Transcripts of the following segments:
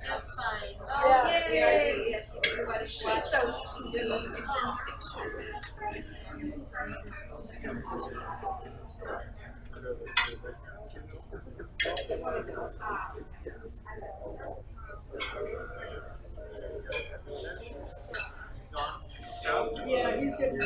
Just fine. Oh, yay! She's so sweet. Yeah, he's getting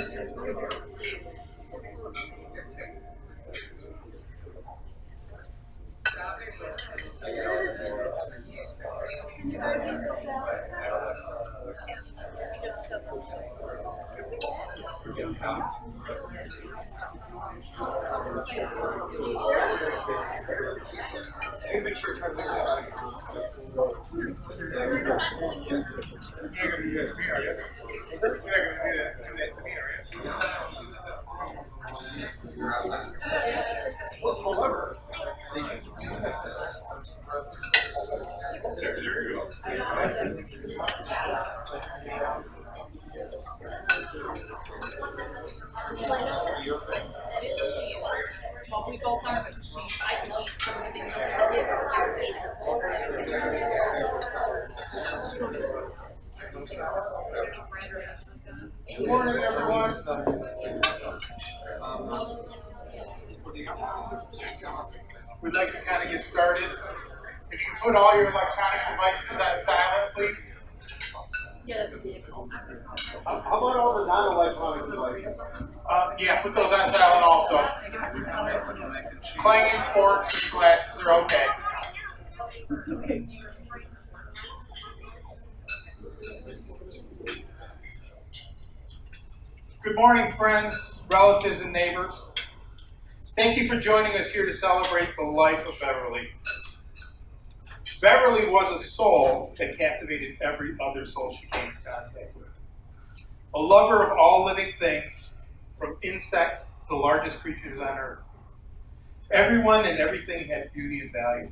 Well, we both are, but I can eat some of the things Good morning, everyone. We'd like to kind of get started. If you put all your electronic devices on silent, please. Yeah, that's a vehicle. How about all the non-electronic devices? Yeah, put those on silent also. Clanging forks and glasses are okay. Good morning, friends, relatives, and neighbors. Thank you for joining us here to celebrate the life of Beverly. Beverly was a soul that captivated every other soul she came in contact with. A lover of all living things, from insects to the largest creatures on earth. Everyone and everything had beauty and value.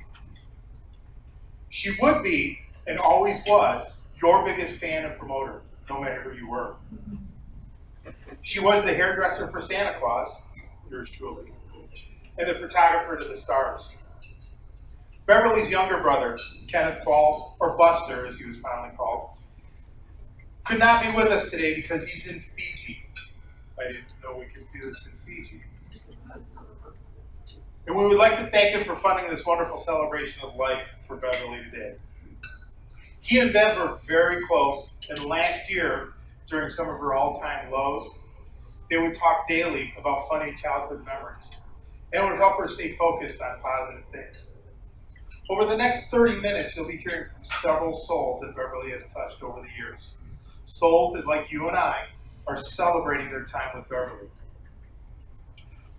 She would be, and always was, your biggest fan and promoter, no matter who you were. She was the hairdresser for Santa Claus, yours truly, and the photographer to the stars. Beverly's younger brother, Kenneth Qualls, or Buster as he was fondly called, could not be with us today because he's in Fiji. I didn't know we could do this in Fiji. And we would like to thank him for funding this wonderful celebration of life for Beverly today. He and Bev were very close, and last year, during some of her all-time lows, they would talk daily about funny childhood memories, and it would help her stay focused on positive things. Over the next 30 minutes, you'll be hearing from several souls that Beverly has touched over the years. Souls that, like you and I, are celebrating their time with Beverly.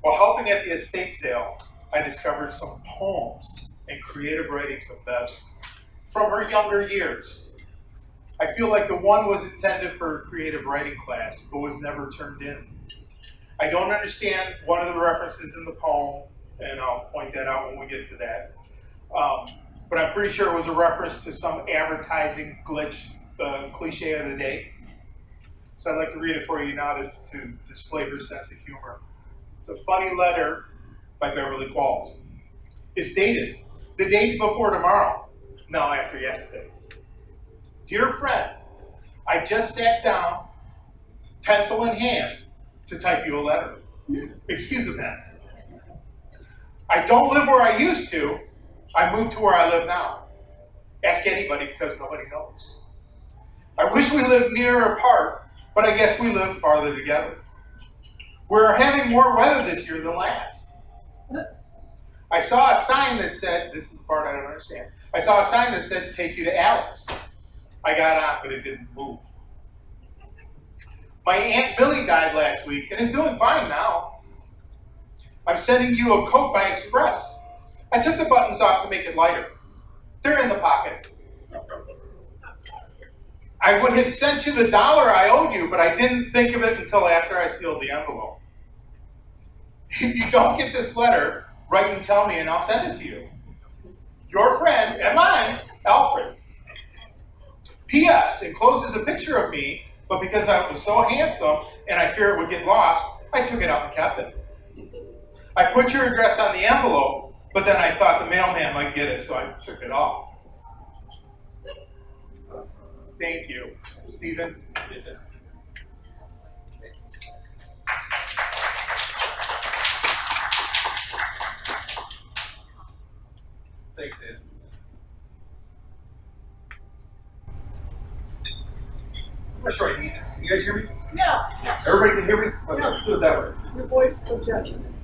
While helping at the estate sale, I discovered some poems and creative writings of Bev's from her younger years. I feel like the one was intended for a creative writing class, but was never turned in. I don't understand one of the references in the poem, and I'll point that out when we get to that. But I'm pretty sure it was a reference to some advertising glitch, cliche of the day. So I'd like to read it for you now to display her sense of humor. It's a funny letter by Beverly Qualls. It's dated the day before tomorrow, no, after yesterday. Dear friend, I just sat down, pencil in hand, to type you a letter. Excuse the pen. I don't live where I used to. I moved to where I live now. Ask anybody because nobody knows. I wish we lived nearer apart, but I guess we live farther together. We're having more weather this year than last. I saw a sign that said, this is the part I don't understand. I saw a sign that said, take you to Alex. I got on, but it didn't move. My Aunt Billy died last week and is doing fine now. I'm sending you a coat by express. I took the buttons off to make it lighter. They're in the pocket. I would have sent you the $1 I owed you, but I didn't think of it until after I sealed the envelope. If you don't get this letter, write and tell me and I'll send it to you. Your friend and mine, Alfred. P.S. Encloses a picture of me, but because I was so handsome and I fear it would get lost, I took it out and kept it. I put your address on the envelope, but then I thought the mailman might get it, so I took it off. Thank you, Stephen. Thanks, Dan. I'm not sure I need this. Can you guys hear me? Yeah, Everybody can hear me? Okay, let's do it that way. your voice projects.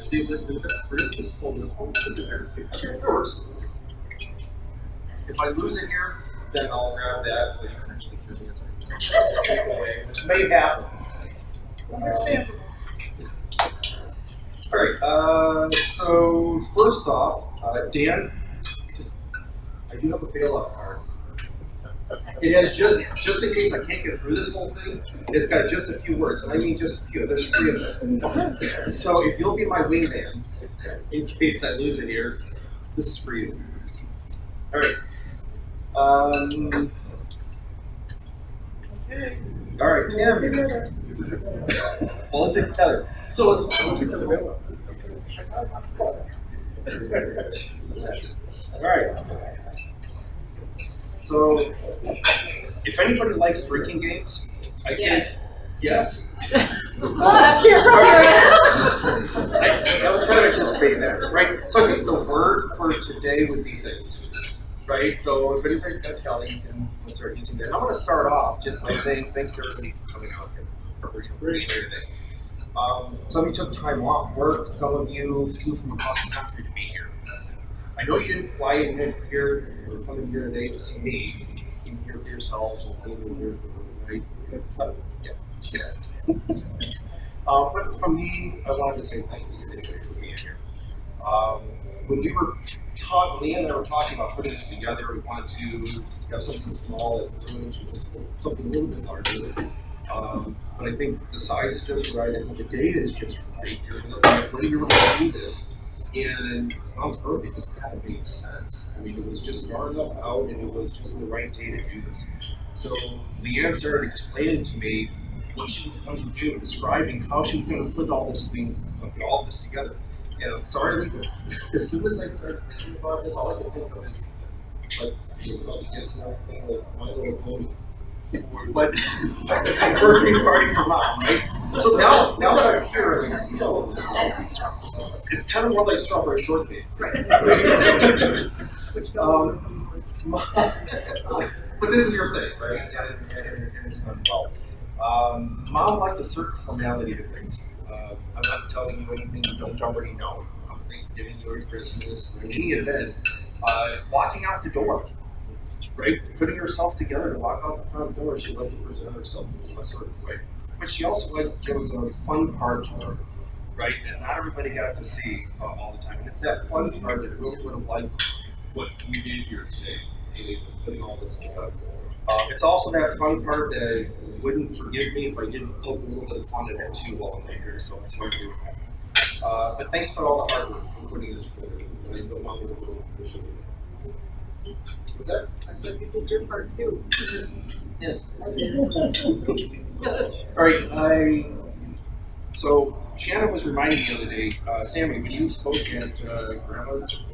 See, we're going to just pull this one there. Yours. If I lose it here, then I'll grab that so you can actually do this. Step away, which may happen. Understandable. All right, so first off, Dan, I do have a bailout card. It has just in case I can't get through this whole thing, it's got just a few words, and I mean just a few. There's 3 of them. So if you'll be my wingman, in case I lose it here, this is for you. All right. Okay. All right, Cam. Well, let's take Heather. So let's get to the bailout. All right. So, if anybody likes drinking games, I can. Yes. What? I was kind of anticipating that, right? So I think the word for today would be things, right? So if anybody's got Kelly, you can start using that. I'm going to start off just by saying thanks to everybody for coming out here for today. Some of you took time off work. Some of you flew from across the country to be here. I know you didn't fly in here or come in here today to see me. You came here for yourselves and came in here for right? But from me, I wanted to say thanks anyway for being here. When we were talking, Leah and I were talking about putting this together, we wanted to have something small at room, just something a little bit larger. But I think the size is just right. I think the data is just right. When you were going to do this, and Mom's birthday just kind of made sense. I mean, it was just far enough out, and it was just the right day to do this. So Leanne started explaining to me what she was going to do, describing how she was going to put all this together. And I'm sorry, as soon as I started thinking about this, all I could think of is like the gifts and everything, like My Little Pony. But a birthday party for Mom, right? So now that I'm here and I see all of this stuff, it's kind of more like strawberry shortcake. Right. But this is your thing, right? And it's done well. Mom liked a certain formality to things. I'm not telling you anything you don't already know. Thanksgiving or Christmas or any event, walking out the door, right? Putting herself together to walk out the front door, she liked to present herself in a certain way. But she also liked, there was a fun part to her, right? And not everybody got to see all the time. And it's that fun part that really would have liked what you did here today, putting all this together. It's also that fun part that wouldn't forgive me if I didn't poke a little bit of fun at that too while I'm here, so that's why we're doing that. But thanks for all the hard work for putting this forward. I don't want to really appreciate it. What's that? I said you did your part too. Yeah. All right. So Shannon was reminding me the other day, Sammy, when you spoke at Grandma's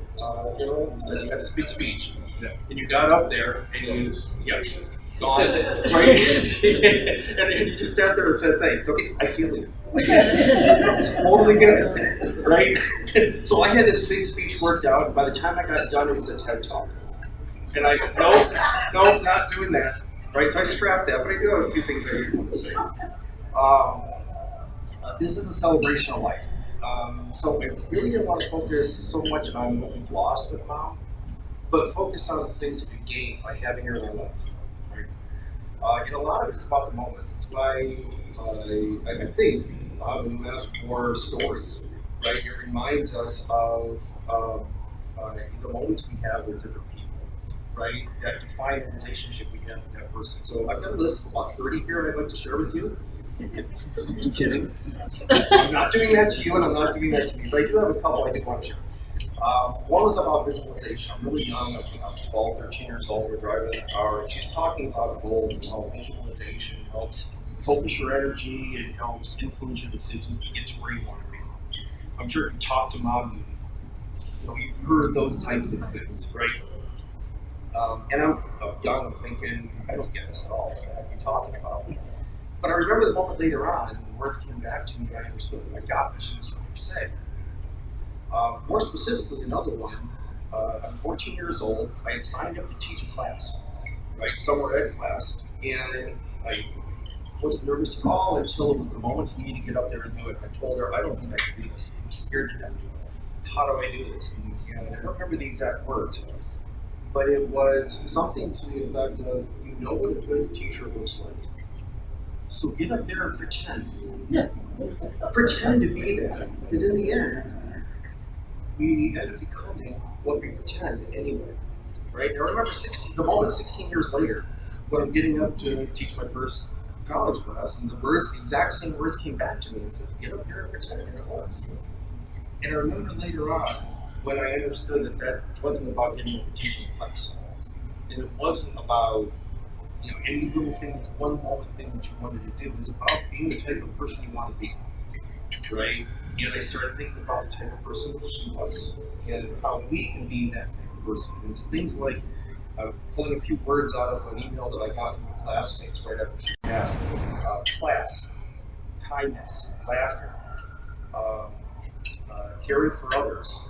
funeral, you said you had this big speech, and you got up there and you, gone, right? and you just sat there and said thanks. Okay, I feel it. Totally get it, right? So I had this big speech worked out, and by the time I got done, it was a TED Talk. And I said, no, not doing that, right? So I strapped that, but I do have a few things I want to say. This is a celebration of life. So I really didn't want to focus so much on what we've lost with Mom, but focus on the things that we gained by having her in our life. And a lot of it's about the moments. It's why I think when you ask for stories, right, it reminds us of the moments we have with different people, right, that define the relationship we have with that person. So I've got a list of about 30 here I'd like to share with you. I'm kidding. I'm not doing that to you, and I'm not doing that to you, but I do have a couple I do want to share. One was about visualization. I'm really young, I think I'm 12, 13 years old, we're driving in the car, and she's talking about goals and how visualization helps focus your energy, it helps influence your decisions to get to where you want to be. I'm sure if you talk to mom, you've heard those types of things, right? And I'm young, I'm thinking, I don't get this at all, what are you talking about? But I remember the moment later on, and the words came back to me, and I understood what I got what she was trying to say. More specifically, another one, I'm 14 years old, I had signed up to teach a class, right, summer ed class, and I wasn't nervous at all until it was the moment for me to get up there and do it. I told her, I don't think I can do this, I'm scared to death. How do I do this? And I don't remember the exact words, but it was something to the effect of, you know what a good teacher looks like. So get up there and pretend. Pretend to be that, because in the end, we end up becoming what we pretend anyway, right? Now I remember the moment 16 years later, when I'm getting up to teach my first college class, and the exact same words came back to me and said, get up there and pretend, and it works. And I remember later on, when I understood that that wasn't about getting up and teaching a class, and it wasn't about any little thing, one moment thing that you wanted to do. It was about being the type of person you want to be, right? And I started thinking about the type of person that she was, and how we can be that type of person. And it's things like pulling a few words out of an email that I got from my classmates right after she passed. Class, kindness, laughter, caring for others,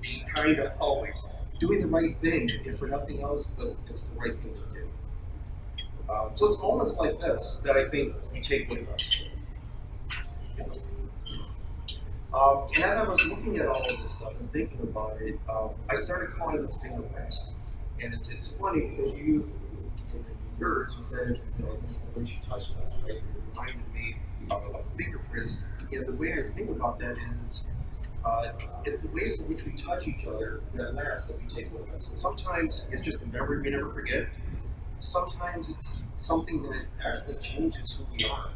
being kind to always, doing the right thing, if for nothing else, but it's the right thing to do. So it's moments like this that I think we take with us. And as I was looking at all of this stuff and thinking about it, I started calling them fingerprints. And it's funny because you use words, you said, when she touched us, right? It reminded me of fingerprints. And the way I think about that is, it's the ways in which we touch each other that last that we take with us. And sometimes it's just a memory we never forget. Sometimes it's something that actually changes who we are,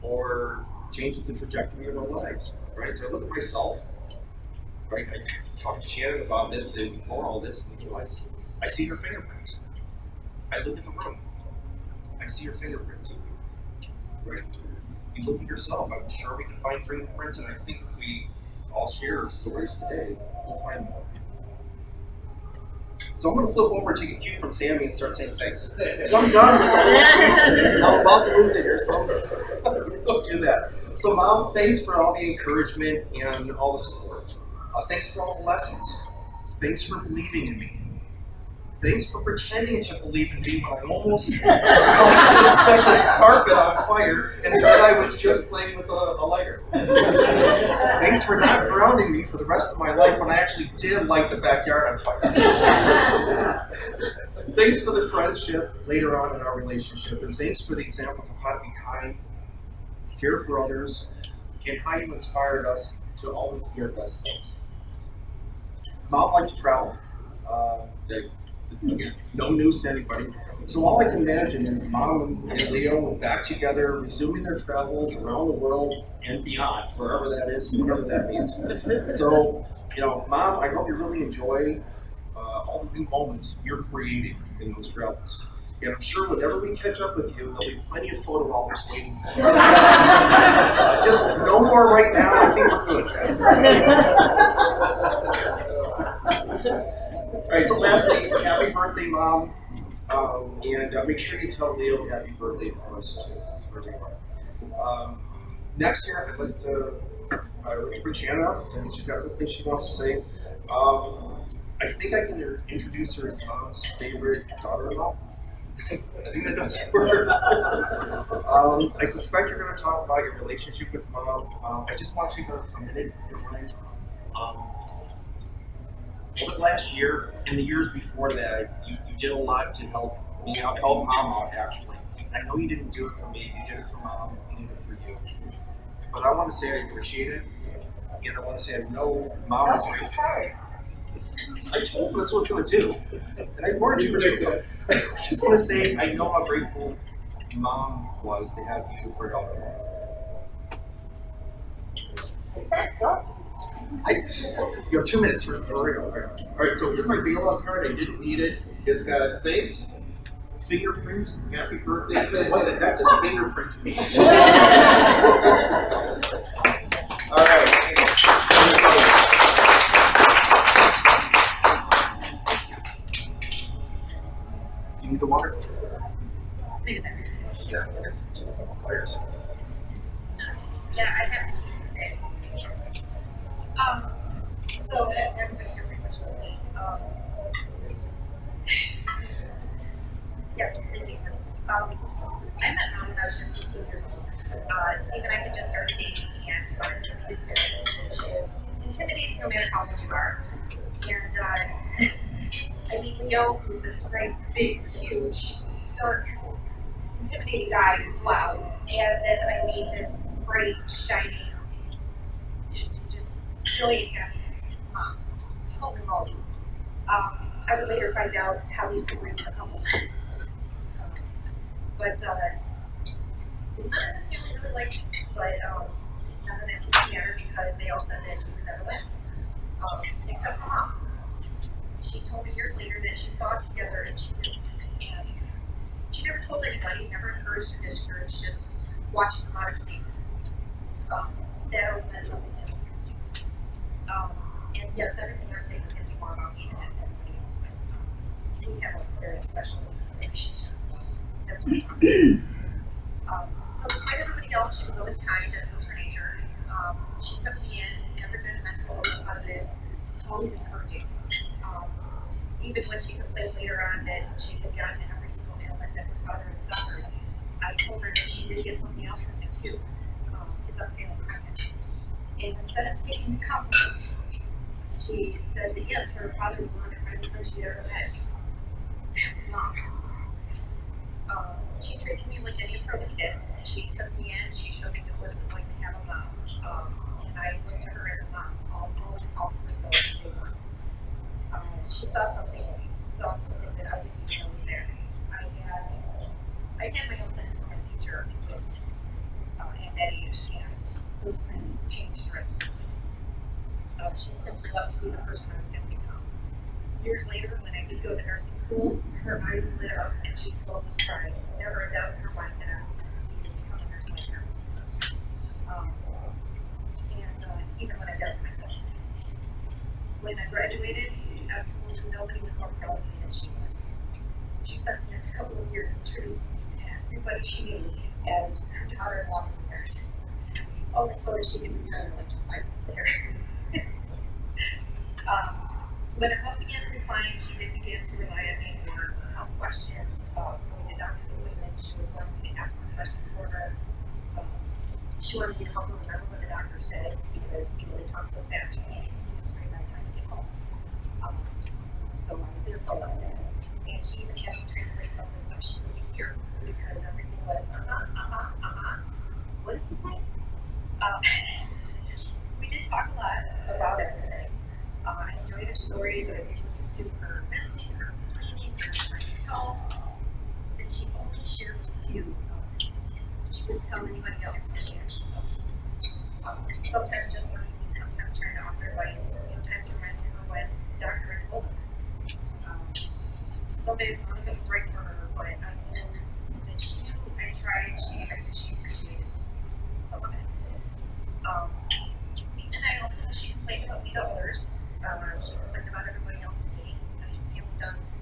or changes the trajectory of our lives, right? So I look at myself, right? I talked to Shanan about this and before all this, and I see her fingerprints. I look at the room, I see her fingerprints, right? You look at yourself, I'm sure we can find fingerprints, and I think if we all share stories today, we'll find more. So I'm going to flip over and take a cue from Sammy and start saying thanks. So I'm done with all this. I'm about to lose it here, so I'm going to go do that. So Mom, thanks for all the encouragement and all the support. Thanks for all the lessons. Thanks for believing in me. Thanks for pretending to believe in me when I almost set the carpet on fire and said I was just playing with a lighter. Thanks for not grounding me for the rest of my life when I actually did light the backyard on fire. Thanks for the friendship later on in our relationship, and thanks for the examples of how to be kind, care for others, and how you inspired us to always be our best selves. Mom liked to travel. No news to anybody. So all I can imagine is Mom and Leo went back together, resuming their travels around the world and beyond, wherever that is, whatever that means. So, Mom, I hope you really enjoy all the new moments you're creating in those travels. And I'm sure whenever we catch up with you, there'll be plenty of photo albums waiting for you. Just no more right now. I think we're good. All right, so lastly, happy birthday, Mom. And make sure you tell Leo happy birthday for us. Next year, I'd like to bring Shanan up. I think she's got a thing she wants to say. I think I can introduce her as Mom's favorite daughter-in-law. I think that does work. I suspect you're going to talk about your relationship with Mom. I just want to take a minute, if you don't mind. Over the last year and the years before that, you did a lot to help me out, help Mom out, actually. I know you didn't do it for me, you did it for Mom, you did it for you. But I want to say I appreciate it, and I want to say I know Mom is great. I told her that's what I was going to do, and I warned you to do it. I was just going to say I know how grateful mom was to have you for help? I said, don't. You have 2 minutes for real. Alright, so here's my bailout card. I didn't need it. It's got thanks, fingerprints, happy birthday. What the heck does fingerprints mean? Alright. You need the water? Leave it there. Yeah. Fires. Yeah, I have to keep these days. So everybody here pretty much knows me. Yes, thank you. I met Mom when I was just 15 years old. Steve and I had just started dating, and we wanted to meet his parents, which is intimidating no matter how old you are. And I meet Leo, who's this great, big, huge, dark, intimidating guy, loud. And then I meet this bright, shiny, just brilliant happiness mom. Holy moly. I would later find out how these two were even a couple. But none of the family really liked me, but none of that seemed to matter because they all said that we would never last. Except for Mom. She told me years later that she saw us together and she knew. And she never told anybody, never encouraged or discouraged, just watched them out of speak. That always meant something to me. And yes, everything I'm saying is going to be more about me than anybody else, but we have a very special relationship, so that's what I'm talking about. So despite everybody else, she was always kind, that was her nature. She took me in, never been mental, always positive, always encouraging. Even when she complained later on that she had gotten every single ailment that her father had suffered, I told her that she did get something else from him too, his unfailing kindness. And instead of taking the compliment, she said that yes, her father was one of the kindest men she'd ever met. That was Mom. She treated me like any of her little kids. She took me in, she showed me what it was like to have a mom. And I looked to her as a mom, always called her so as they were. She saw something that I didn't even know was there. I had my own plans for my future at that age, and those plans changed drastically. She simply let me be the person I was going to become. Years later, when I did go to nursing school, her eyes lit up and she slowly cried. Never a doubt in her mind that I would succeed in becoming a nurse like her. Even when I doubted myself. When I graduated, absolutely nobody was more proud of me than she was. She spent the next couple of years introducing me to everybody she knew as her daughter-in-law nurse. Only so that she could retire like just 5 months later. When her health began to decline, she did begin to rely on me for some health questions, going to doctor's appointments. She was wanting me to ask more questions for her. She wanted me to help her remember what the doctor said because they talk so fast you can't even straight by the time you get home. So I was there for a lot of that. And she even had me translate some of the stuff she couldn't hear because everything was What did he say? We did talk a lot about everything. I enjoyed her stories. I was listening to her venting, her complaining, her health. That she only shared with you. She wouldn't tell anybody else that she actually felt. Sometimes just listening, sometimes trying to offer advice, sometimes reminding her what the doctor had told us. Some days none of it was right for her, but I knew that she knew I tried, she appreciated some of it. And I also know she complained about me to others. She complained about everybody else to me. That's what family does.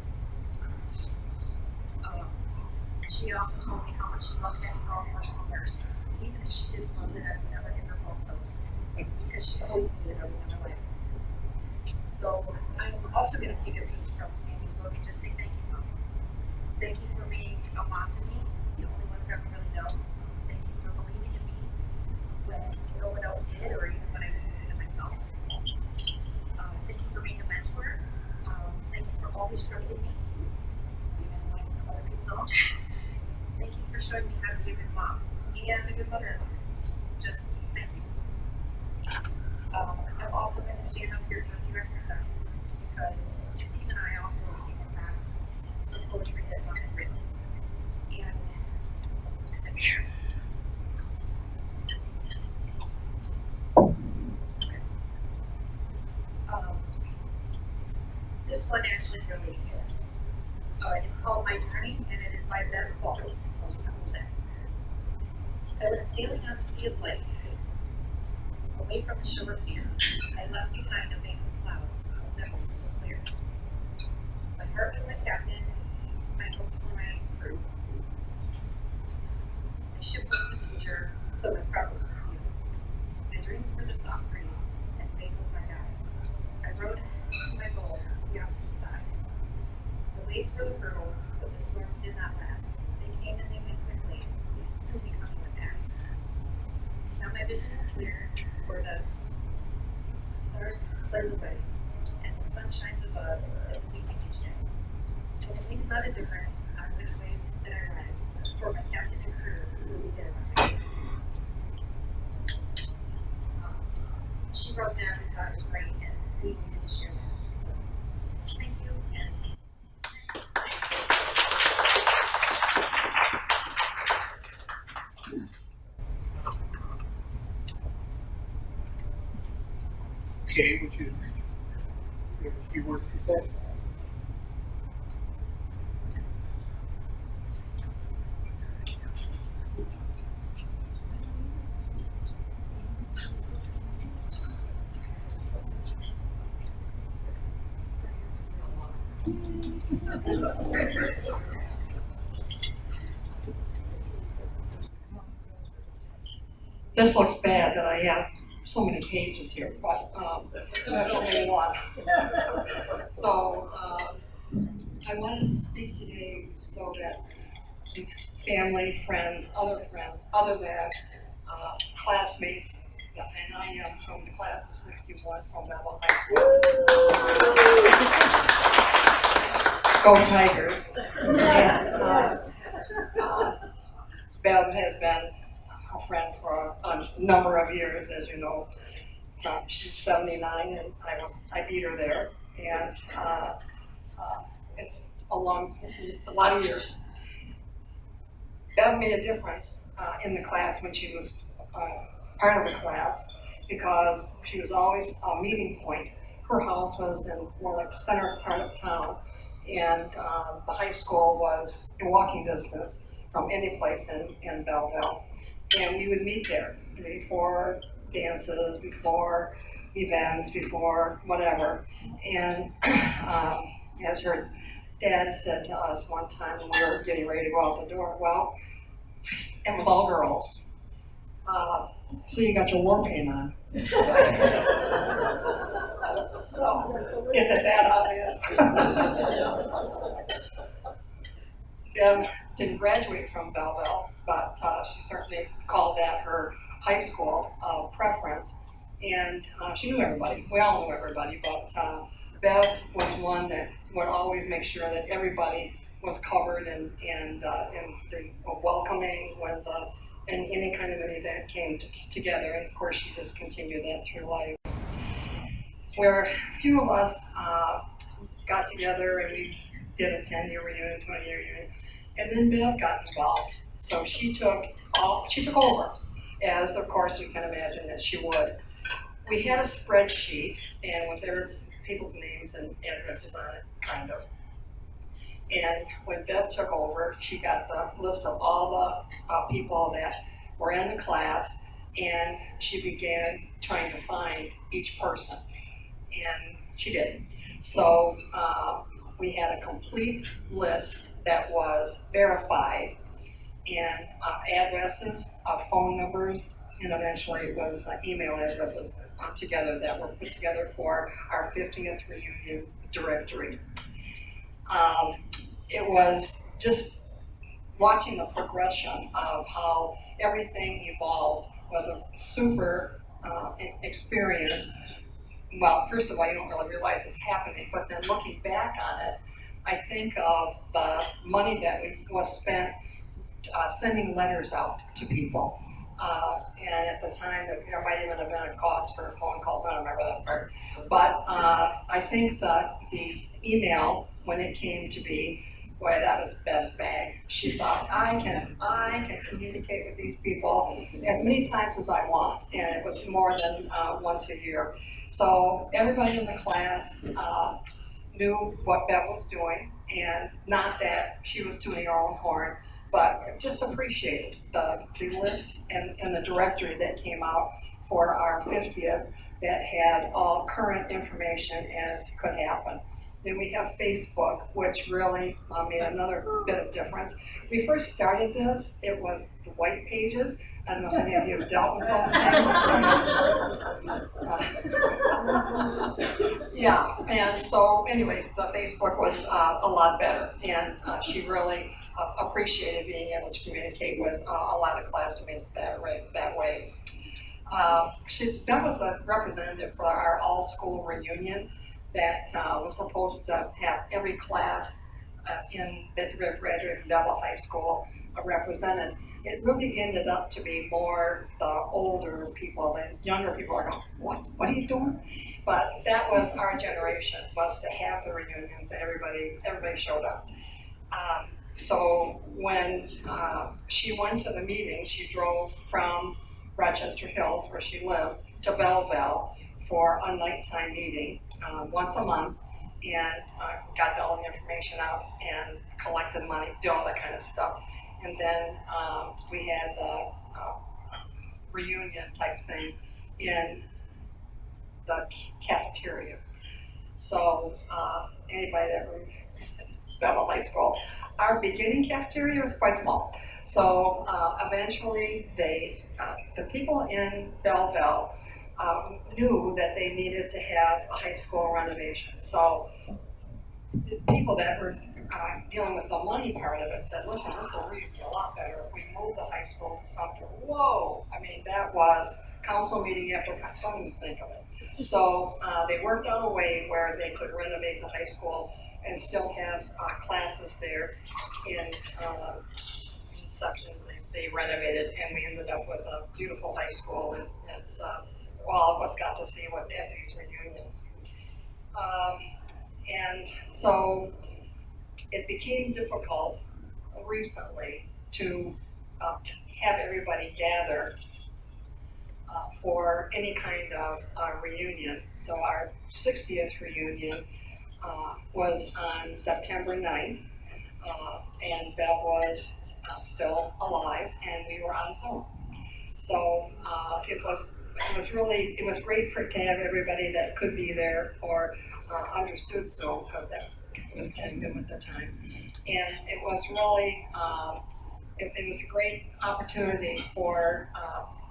She also told me how much she loved having her own personal nurse, even if she didn't love that I would never give her false hopes, because she always knew that I would never let her. So I'm also going to take a page from Sandy's book and just say thank you, Mom. Thank you for being a mom to me, the only one I've ever really known. Thank you for believing in me when no one else did, or even when I didn't believe in myself. Thank you for being a mentor. Thank you for always trusting me, even when other people don't. Thank you for showing me how to be a good mom and a good mother-in-law. Just thank you. I'm also going to stand up here for a few extra seconds because Steve and I also came across some poetry that Mom had written. And really is. It's called My Journey, and it is by Beverly. I went sailing on the sea of life, away from the shore of fear. I left behind a bank of clouds, a memory so clear. My heart was my captain, my hopes were my crew. My ship was the future, so my problems were few. My dreams were the soft breeze, and faith was my guide. I rode to my goal, the opposite side. The waves were the hurdles, but the storms did not last. They came and they went quickly, soon becoming the past. Now my vision is clear, for the stars clear the way, and the sun shines above as we begin each day. And it makes not a difference on which waves that I ride, for my captain and crew will be there by my side. She wrote that and thought it was great, and we needed to share that. So, thank you, and Okay, would you have a few words to say? This looks bad that I have so many pages here, but there's only one. So I wanted to speak today so that family, friends, other than classmates, and I am from the class of '61 from Beverly High School. Go Tigers! And, Bev has been a friend for a number of years, as you know. She's 79, and I beat her there, and it's a lot of years. Bev made a difference in the class when she was part of the class, because she was always a meeting point. Her house was in more like the center part of town, and the high school was in walking distance from any place in Belleville. And we would meet there before dances, before events, before whatever. And as her dad said to us one time when we were getting ready to go out the door, well, it was all girls. So you got your war paint on. So, is it that obvious? Bev didn't graduate from Belleville, but she certainly called that her high school preference, and she knew everybody. We all knew everybody, but Bev was one that would always make sure that everybody was covered and the welcoming when any kind of an event came together, and of course she just continued that through life. Where a few of us got together and we did a 10-year reunion, 20-year reunion, and then Bev got involved. So she took over, as of course you can imagine that she would. We had a spreadsheet, and with their people's names and addresses on it, kind of. And when Bev took over, she got the list of all the people that were in the class, and she began trying to find each person, and she did. So we had a complete list that was verified, and addresses, phone numbers, and eventually it was email addresses together that were put together for our 50th reunion directory. It was just watching the progression of how everything evolved was a super experience. Well, first of all, you don't really realize it's happening, but then looking back on it, I think of the money that was spent sending letters out to people. And at the time, there might even have been a cost for phone calls, I don't remember that part. But I think that the email, when it came to be, boy, that was Bev's bag. She thought, I can communicate with these people as many times as I want, and it was more than once a year. So everybody in the class knew what Bev was doing, and not that she was tooting her own horn, but just appreciated the list and the directory that came out for our 50th that had all current information as could happen. Then we have Facebook, which really made another bit of difference. We first started this, it was the white pages. I don't know if any of you have dealt with those things. Yeah, and so anyway, the Facebook was a lot better, and she really appreciated being able to communicate with a lot of classmates that way. That was a representative for our all-school reunion that was supposed to have every class that graduated from Beverly High School represented. It really ended up to be more the older people. The younger people are going, what are you doing? But that was our generation, was to have the reunions, and everybody showed up. So when she went to the meeting, she drove from Rochester Hills, where she lived, to Belleville for a nighttime meeting once a month, and got all the information out and collected money, do all that kind of stuff. And then we had the reunion type thing in the cafeteria. So anybody that was Beverly High School, our beginning cafeteria was quite small. So eventually the people in Belleville knew that they needed to have a high school renovation. So the people that were dealing with the money part of it said, listen, this will really be a lot better if we move the high school to Sumter. Whoa! I mean, that was council meeting after council, I didn't think of it. So they worked out a way where they could renovate the high school and still have classes there in sections they renovated, and we ended up with a beautiful high school, and all of us got to see what at these reunions. And so it became difficult recently to have everybody gather for any kind of reunion. So our 60th reunion was on September 9th, and Bev was still alive, and we were on Zoom. So it was great to have everybody that could be there or understood Zoom, because that was kind of new at the time. And it was really, it was a great opportunity for,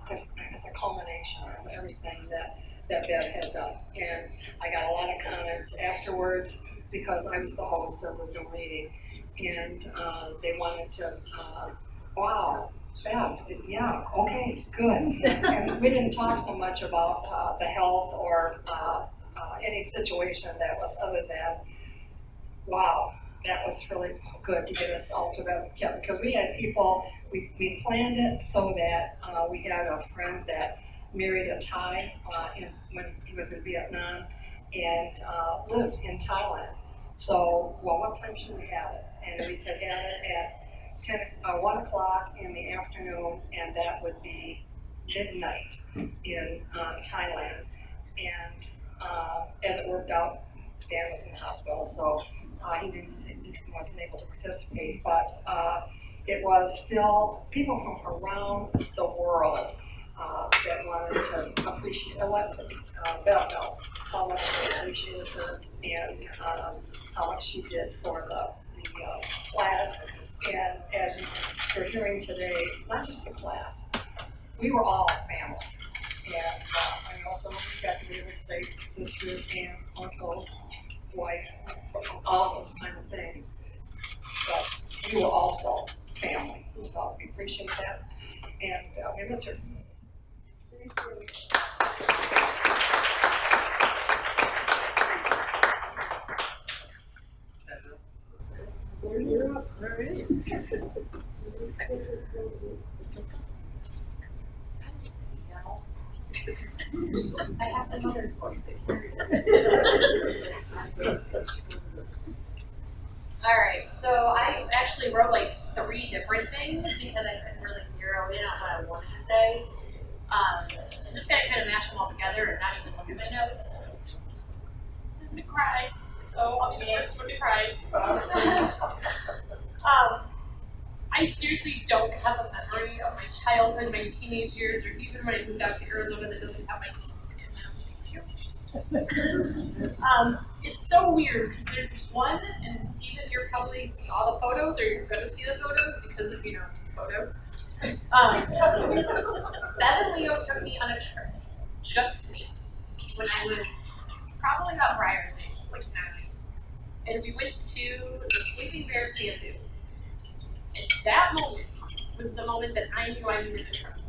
as a culmination of everything that Bev had done. And I got a lot of comments afterwards because I was the host of the Zoom meeting, and they wanted to, wow, Bev, yeah, okay, good. And we didn't talk so much about the health or any situation that was other than, wow, that was really good to get us all together. Because we had people, we planned it so that we had a friend that married a Thai when he was in Vietnam, and lived in Thailand. So, well, what time should we have it? And we could have it at 1 o'clock in the afternoon, and that would be midnight in Thailand. And as it worked out, Dan was in the hospital, so he wasn't able to participate. But it was still people from around the world that wanted to appreciate, let Bev know how much they appreciated her, and how much she did for the class. And as you're hearing today, not just the class, we were all family. And I know some of you got to be able to say sister, aunt, uncle, wife, all of those kind of things. But we were also family. So we appreciate that. And we miss her. You're up, right? I have the mother's voice. Alright, so I actually wrote like 3 different things because I couldn't really narrow in on what I wanted to say. So I'm just gonna kind of mash them all together and not even look at my notes. I'm gonna cry. so I'll be the first one to cry. I seriously don't have a memory of my childhood, my teenage years, or even when I moved out to Arizona that doesn't have my name in it. It's so weird because there's one, and Steven, you probably saw the photos, or you're going to see the photos because of, photos. Bev and Leo took me on a trip, just me, when I was probably about Briar's age, like 9. And we went to the Sleeping Bear sand dunes. And that moment was the moment that I knew I needed to travel.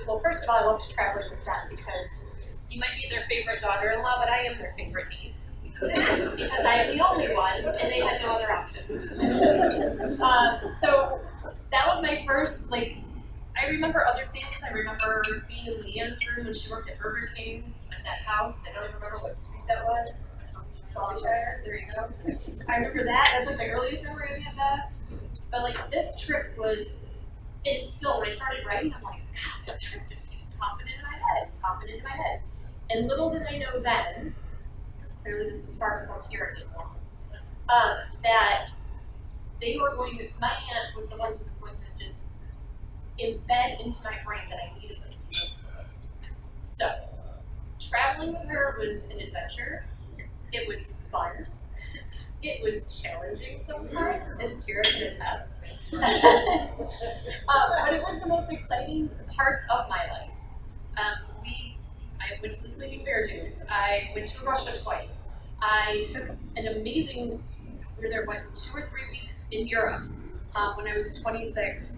Well, first of all, I loved traveling with them because you might be their favorite daughter-in-law, but I am their favorite niece. Because I am the only one, and they had no other options. So that was my first, I remember other things. I remember being in Leanne's room when she worked at Burger King at that house. I don't remember what street that was. Shire, there you go. I remember that. That's like the earliest memory I had that. But this trip was, it's still, when I started writing, I'm like, God, the trip just keeps popping into my head. And little did I know then, because clearly this was far before Kyra came along, that they were going to, my aunt was the one who was going to just embed into my brain that I needed to see this book. So, traveling with her was an adventure. It was fun. It was challenging sometimes, as Kyra can attest. But it was the most exciting parts of my life. I went to the Sleeping Bear dunes. I went to Russia twice. I took an amazing, we were there, 2 or 3 weeks in Europe when I was 26.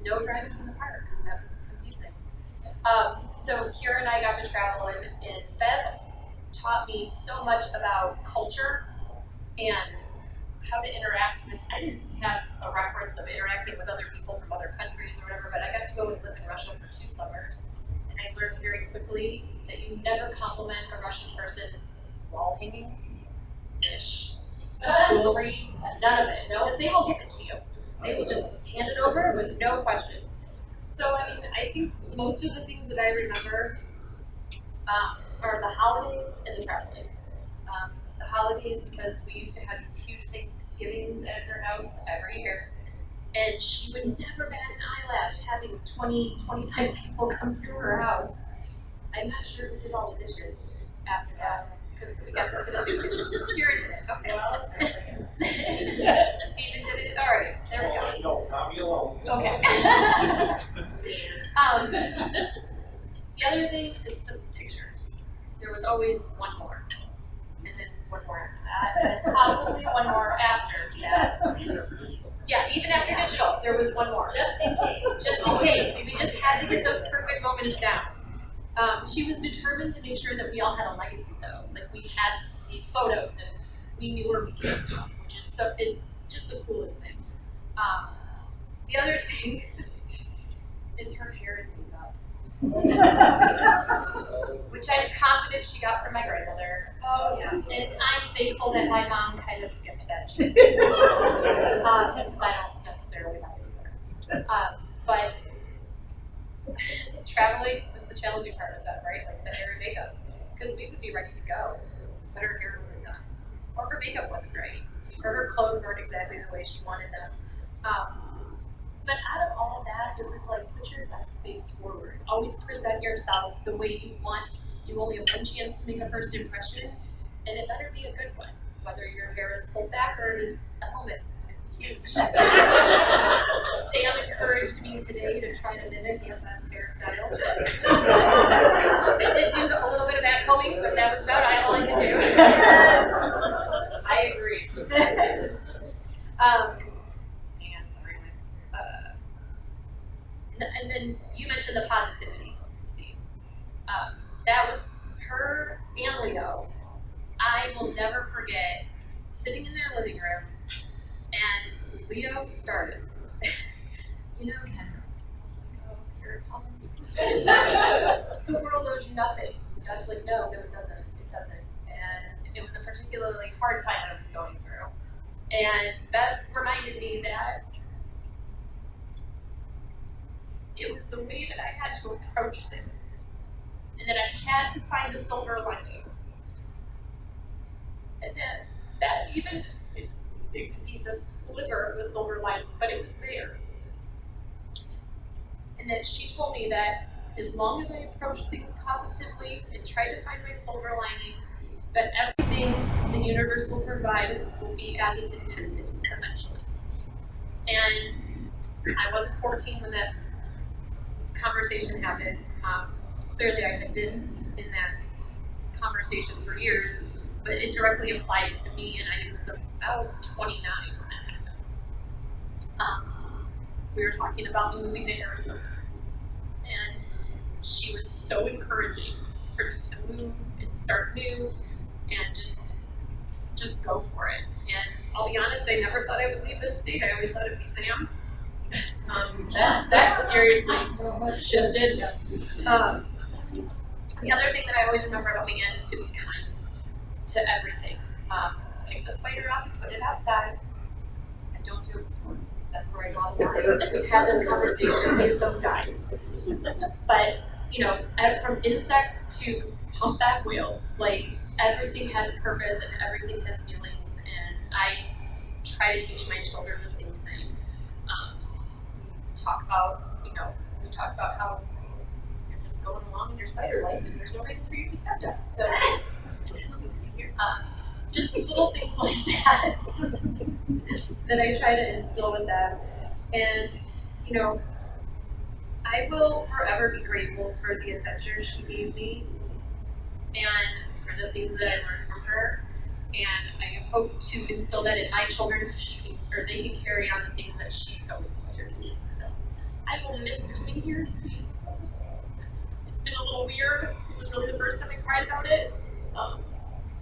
No dragons in the park. That was confusing. So Kyra and I got to travel, and Bev taught me so much about culture and how to interact with. I didn't have a reference of interacting with other people from other countries or whatever, but I got to go and live in Russia for 2 summers. And I learned very quickly that you never compliment a Russian person's wall hanging, dish, jewelry, none of it. No, because they will give it to you. They will just hand it over with no questions. So, I think most of the things that I remember are the holidays and the traveling. The holidays, because we used to have these huge Thanksgivings at her house every year, and she would never bat an eyelash having 20, 25 people come through her house. I'm not sure who did all the dishes after that, because we got to sit up. Kyra did it, okay. Steven did it, all right, there we go. No, not me alone. Okay. The other thing is the pictures. There was always one more, and then one more after that, and possibly one more after that. Yeah, even after digital, there was one more. Just in case. Just in case. We just had to get those perfect moments down. She was determined to make sure that we all had a legacy, though. We had these photos, and we knew where we came from, which is it's just the coolest thing. The other thing is her hair and makeup. Which I'm confident she got from my grandmother. Oh, yeah. And I'm thankful that my mom kind of skipped that gene. Because I don't necessarily have it either. But traveling was the challenging part of that, right? The hair and makeup. Because we would be ready to go, but her hair wasn't done. Or her makeup wasn't right. Or her clothes weren't exactly the way she wanted them. But out of all that, it was put your best face forward. Always present yourself the way you want. You only have one chance to make a first impression, and it better be a good one. Whether your hair is pulled back or it is a helmet. Huge. Sam encouraged me today to try to mimic Emma's hairstyle. I did do a little bit of back combing, but that was about all I could do. I agree. And then you mentioned the positivity, Steve. That was her and Leo. I will never forget sitting in their living room, and Leo started. Kendra. I was like, oh, here it comes. The world owes you nothing. God's like, no, it doesn't. It doesn't. And it was a particularly hard time I was going through. And that reminded me that it was the way that I had to approach things. and that I had to find the silver lining. And that even, it could be the sliver of the silver lining, but it was there. And then she told me that as long as I approached things positively and tried to find my silver lining, that everything the universe will provide will be as it's intended eventually. And I wasn't 14 when that conversation happened. Clearly I had been in that conversation for years, but it directly applied to me, and I was about 29 when that happened. We were talking about moving to Arizona, and she was so encouraging for me to move and start new and just go for it. And I'll be honest, I never thought I would leave this state. I always thought it'd be Sam. That seriously shifted. The other thing that I always remember about Leanne is to be kind to everything. Pick the spider up and put it outside. And don't do it before. That's where I draw the line. We've had this conversation, please don't die. But, from insects to humpback whales, like, everything has a purpose and everything has feelings, and I try to teach my children the same thing. We talk about how you're just going along in your spider life and there's no reason for you to be stepped up. So, just little things like that that I try to instill with them. And, I will forever be grateful for the adventures she gave me and for the things that I learned from her. And I hope to instill that in my children so they can carry on the things that she so inspired me. So I will miss coming here and seeing. It's been a little weird. It was really the first time I cried about it. I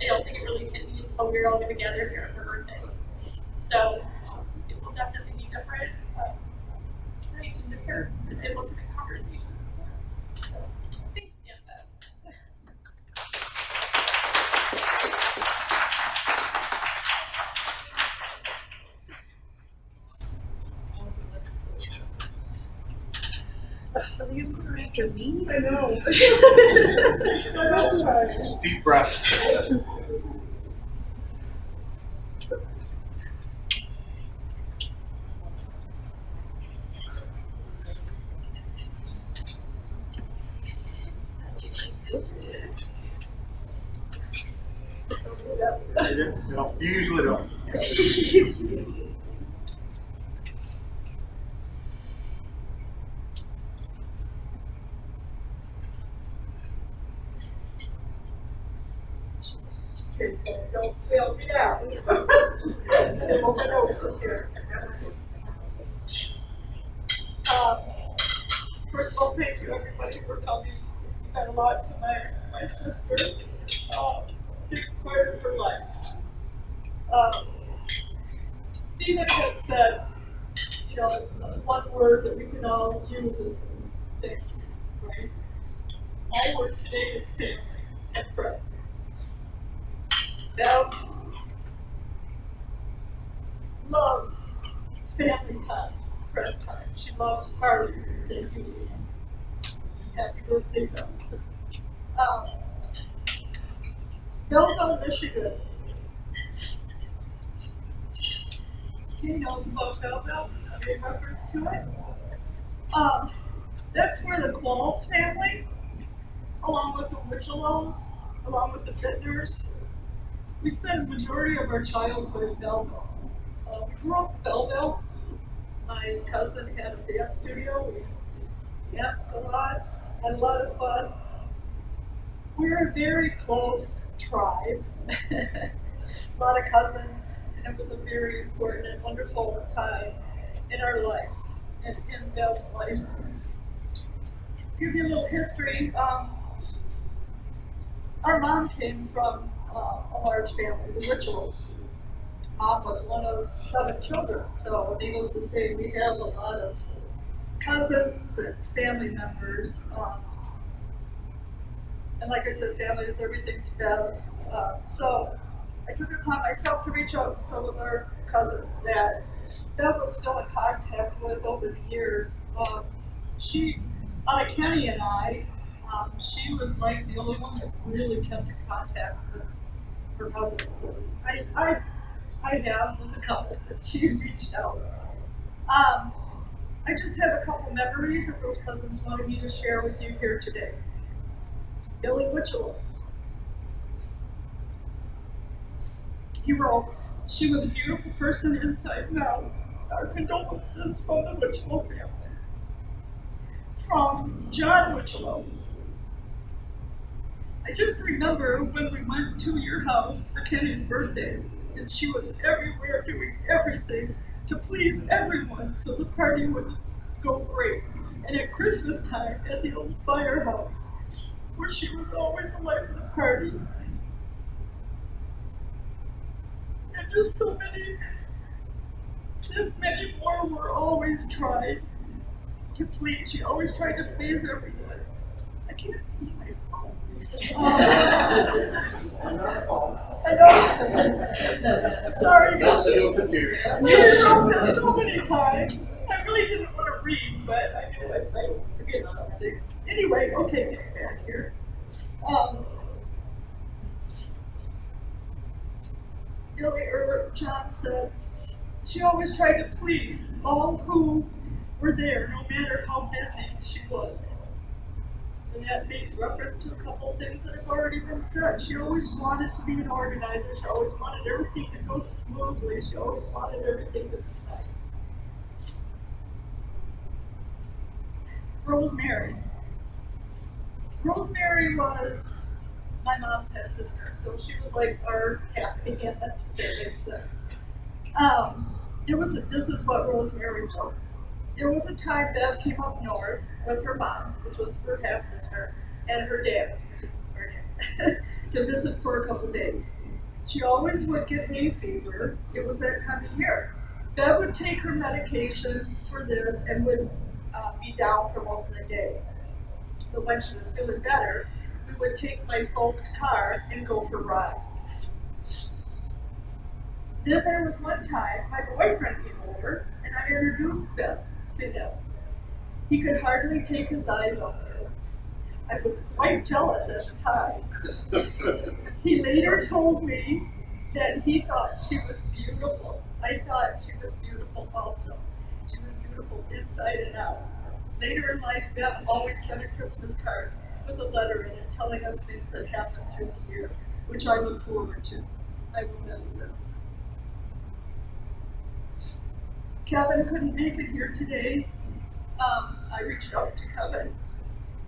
don't think it really hit me until we were all together here on her birthday. So it will definitely be different. I need to miss her and look at the conversations with her. So thanks, Amanda. So you were after me? I know. Deep breath. You usually don't. Don't fail me now. They won't get notes up here. First of all, thank you everybody for coming. You meant a lot to my sister. Part of her life. Stephen had said, one word that we can all use is things, right? My word today is family and friends. Bev loves family time, friend time. She loves parties. Thank you, Leanne. Happy birthday, Bev. Belleville, Michigan. He knows about Belleville. I made reference to it. That's where the Qualls family, along with the Wichelows, along with the Bittners, we spent the majority of our childhood in Belleville. We grew up in Belleville. My cousin had a dance studio. We danced a lot, had a lot of fun. We're a very close tribe, a lot of cousins, and it was a very important and wonderful time in our lives, and in Bev's life. Give you a little history. Our mom came from a large family, the Wichelows. Mom was one of 7 children, so needless to say, we have a lot of cousins and family members. And like I said, family is everything to Bev. So I took it upon myself to reach out to some of our cousins that Bev was still in contact with over the years. Anna Kenny and I She was like the only one that really kept in contact with her cousins. I have with a couple, but she reached out. I just have a couple memories that those cousins wanted me to share with you here today. Billy Witchell. He wrote, "She was a beautiful person inside and out. Our condolences from the Witchell family." From John Witchell. "I just remember when we went to your house for Kenny's birthday, and she was everywhere doing everything to please everyone so the party would go great. And at Christmas time at the old firehouse, where she was always the life of the party. And just so many more were always trying to please. She always tried to please everyone." I can't see my phone. I know. Sorry. You've wrote this so many times. I really didn't want to read, but I knew I might forget something. Anyway, okay, get back here. John said, "She always tried to please all who were there, no matter how busy she was." And that makes reference to a couple of things that have already been said. She always wanted to be an organizer. She always wanted everything to go smoothly. She always wanted everything to be nice. Rosemary. Rosemary was my mom's half sister, so she was like our half aunt, if that makes sense. This is what Rosemary wrote. "There was a time Bev came up north with her mom, which was her half sister, and her dad, which is our dad, to visit for a couple days. She always would get hay fever. It was that time of year. Bev would take her medication for this and would be down for most of the day. But when she was feeling better, we would take my folks' car and go for rides. Then there was one time my boyfriend came over and I introduced Bev to him. He could hardly take his eyes off her. I was quite jealous at the time. He later told me that he thought she was beautiful. I thought she was beautiful also. She was beautiful inside and out. Later in life, Bev always sent a Christmas card with a letter in it telling us things that happened through the year, which I look forward to. I will miss this. Kevin couldn't make it here today. I reached out to Kevin.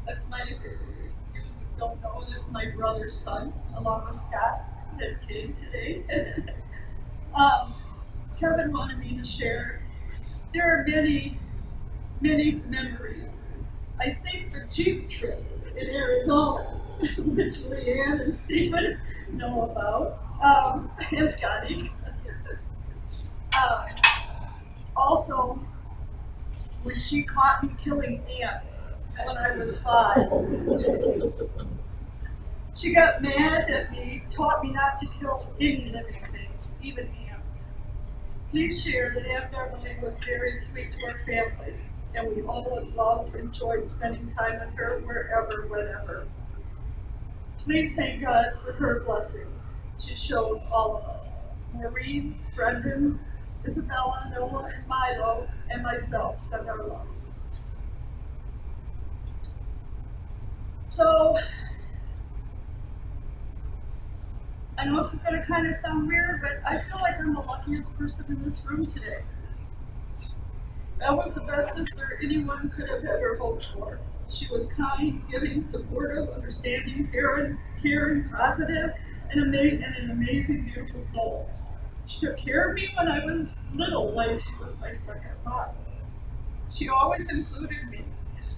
That's you don't know, that's my brother's son, along with Scott, that came today. Kevin wanted me to share. There are many, many memories. I think the Jeep trip in Arizona, which Leanne and Stephen know about, and Scotty. Also, when she caught me killing ants when I was 5. She got mad at me, taught me not to kill any living things, even ants. Please share that Aunt Beverly was very sweet to our family, and we all loved and enjoyed spending time with her wherever, whenever. Please thank God for her blessings she showed all of us. Maureen, Brendan, Isabella, Noah, and Milo, and myself send our loves. So, I know this is going to kind of sound weird, but I feel like I'm the luckiest person in this room today. That was the best sister anyone could have ever hoped for. She was kind, giving, supportive, understanding, caring, positive, and an amazing, beautiful soul. She took care of me when I was little, like she was my second mom. She always included me.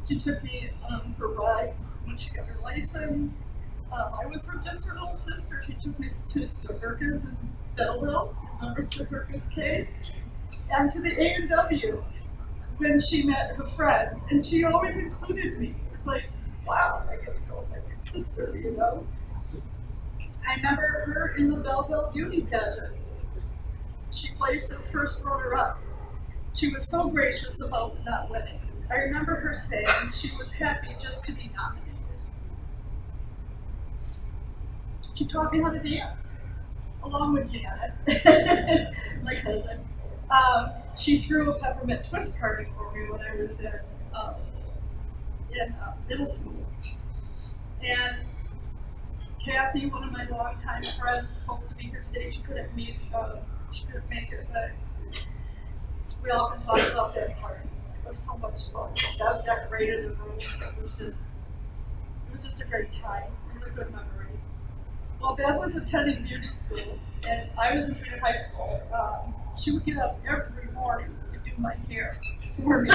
She took me for rides when she got her license. I was just her little sister. She took me to Stokerkas in Belleville, remember Stokerkas Cave, and to the A&W when she met her friends. And she always included me. It's like, wow, I get to go with my big sister, you know? I remember her in the Belleville beauty pageant. She placed as first runner-up. She was so gracious about not winning. I remember her saying she was happy just to be nominated. she taught me how to dance, along with Janet, my cousin. She threw a peppermint twist party for me when I was in middle school. And Kathy, one of my longtime friends, supposed to be here today. She couldn't make it, but we often talk about that party. It was so much fun. Bev decorated the room. It was just a great time. It was a good memory. Well, Bev was attending beauty school, and I was in junior high school. She would get up every morning to do my hair for me.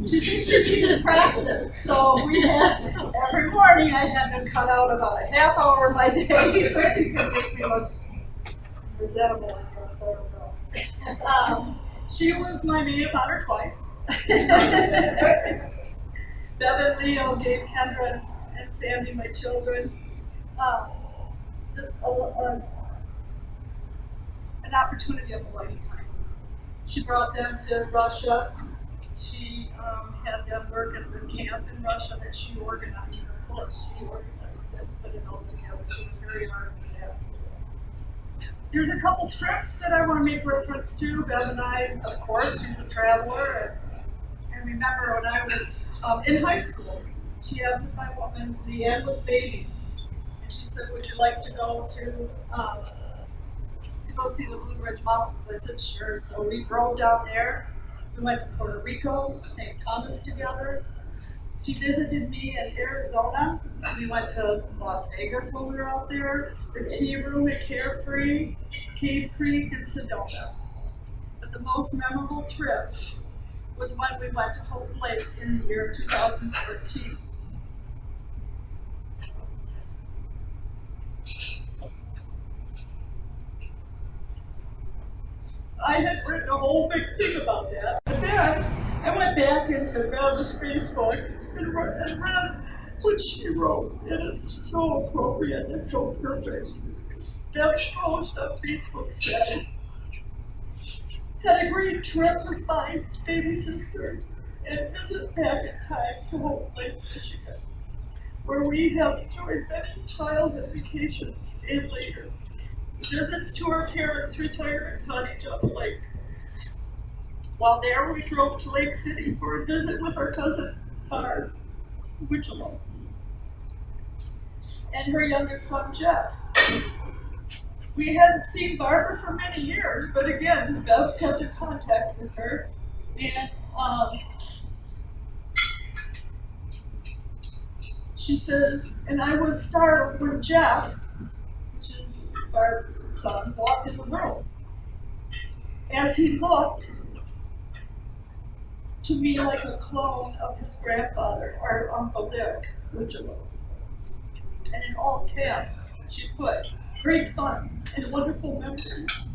She said she needed practice, so we had every morning I had to cut out about a half hour of my day so she could make me look presentable. I guess I don't know. She was my maid of honor twice. Beverly gave Kendra and Sandy my children. Just an opportunity of a lifetime. She brought them to Russia. She had them work at the camp in Russia that she organized. Of course, she organized it, put it all together. She was very hard for that. There's a couple trips that I want to make reference to. Bev and I, of course, she's a traveler. And remember when I was in high school, she asked my woman, Leanne was baby. She said, would you like to go see the Blue Ridge Mountains? I said, sure. So we drove down there. We went to Puerto Rico, St. Thomas together. She visited me in Arizona. We went to Las Vegas when we were out there, the Tea Room at Carefree, Cave Creek, and Sedona. But the most memorable trip was when we went to Hope Lake in the year 2014. I had written a whole big thing about that. But then I went back into Bev's Facebook and read what she wrote. And it's so appropriate and so perfect. Bev's post on Facebook said, had a great trip with my baby sister and visit back in time to Hope Lake, Michigan, where we have enjoyed many childhood vacations and later. Visits to our parents' retirement cottage on the lake. While there, we drove to Lake City for a visit with our cousin, Barb, Wichita, and her youngest son, Jeff. We hadn't seen Barbara for many years, but again, Bev kept in contact with her, and she says, and I was startled when Jeff, Barb's son, walked in the room. As he looked to me like a clone of his grandfather, our Uncle Dick, Wichita. And in all caps, she put, great fun and wonderful memories.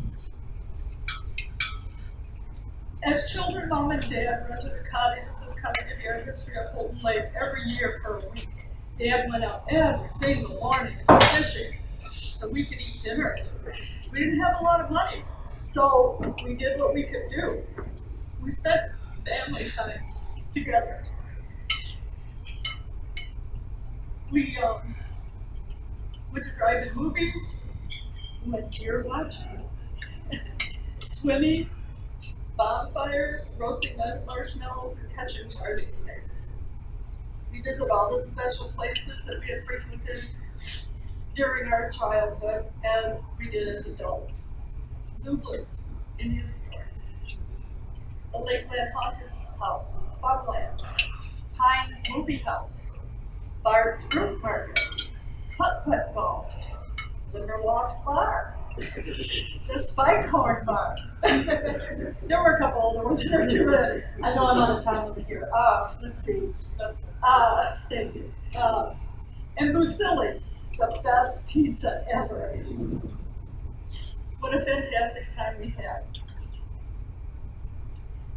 As children, Mom and Dad rented a cottage. This is kind of in our history of Holton Lake every year for a week. Dad went out every single morning fishing so we could eat dinner. We didn't have a lot of money, so we did what we could do. We spent family time together. We went to drive-in movies, we went deer watching, swimming, bonfires, roasting marshmallows, and catching garden snakes. We visit all the special places that we had frequented during our childhood as we did as adults. Zublers, Indian store, the Lakeland Haunted House, Funland, Pines Movie House, Bard's Fruit Market, Putt-Putt Ball, Limberlost Bar, the Spikehorn Bar. There were a couple older ones there too, but I know I'm out of time over here. Let's see. Thank you. And Lucille's, the best pizza ever. What a fantastic time we had.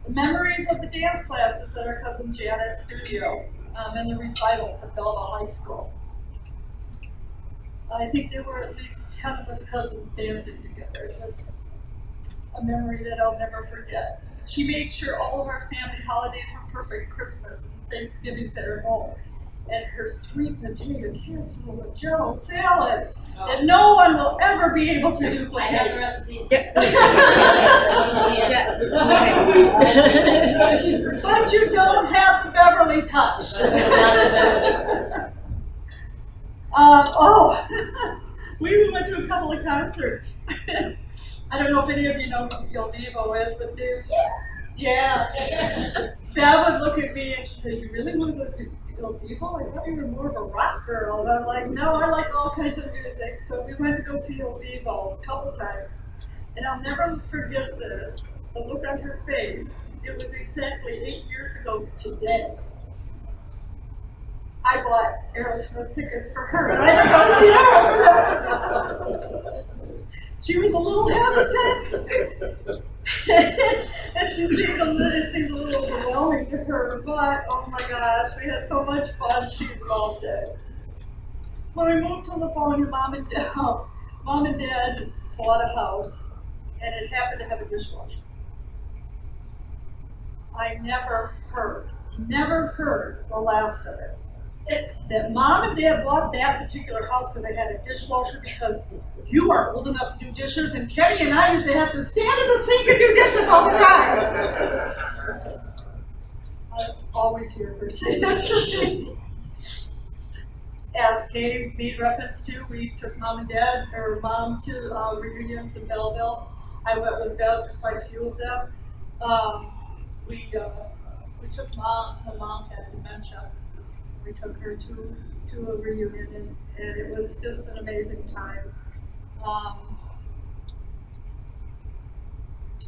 The memories of the dance classes at our cousin Janet's studio and the recitals at Belleville High School. I think there were at least 10 of us cousins dancing together. It was a memory that I'll never forget. She made sure all of our family holidays were perfect. Christmas and Thanksgivings at her home and her sweet potato casserole with Jello salad that no one will ever be able to duplicate. I have the recipe. But you don't have the Beverly touch. We went to a couple of concerts. I don't know if any of you know who Il Divo is, but they're, yeah. Dad would look at me and she said, "You really want to go to Il Divo? I thought you were more of a rock girl." And I'm like, "No, I like all kinds of music." So we went to go see Il Divo a couple times. And I'll never forget this, the look on her face. It was exactly 8 years ago today. I bought Aerosmith tickets for her, and I didn't go see Aerosmith. She was a little hesitant, and it seemed a little overwhelming to her, but oh my gosh, we had so much fun, she loved it. When we moved to Livonia, Mom and Dad bought a house, and it happened to have a dishwasher. I never heard the last of it. That Mom and Dad bought that particular house because they had a dishwasher because you are old enough to do dishes, and Kenny and I used to have to stand in the sink and do dishes all the time. I always hear her say that to me. As Katie made reference to, we took Mom to reunions in Belleville. I went with Bev to quite a few of them. We took Mom. Her mom had dementia. We took her to a reunion, and it was just an amazing time.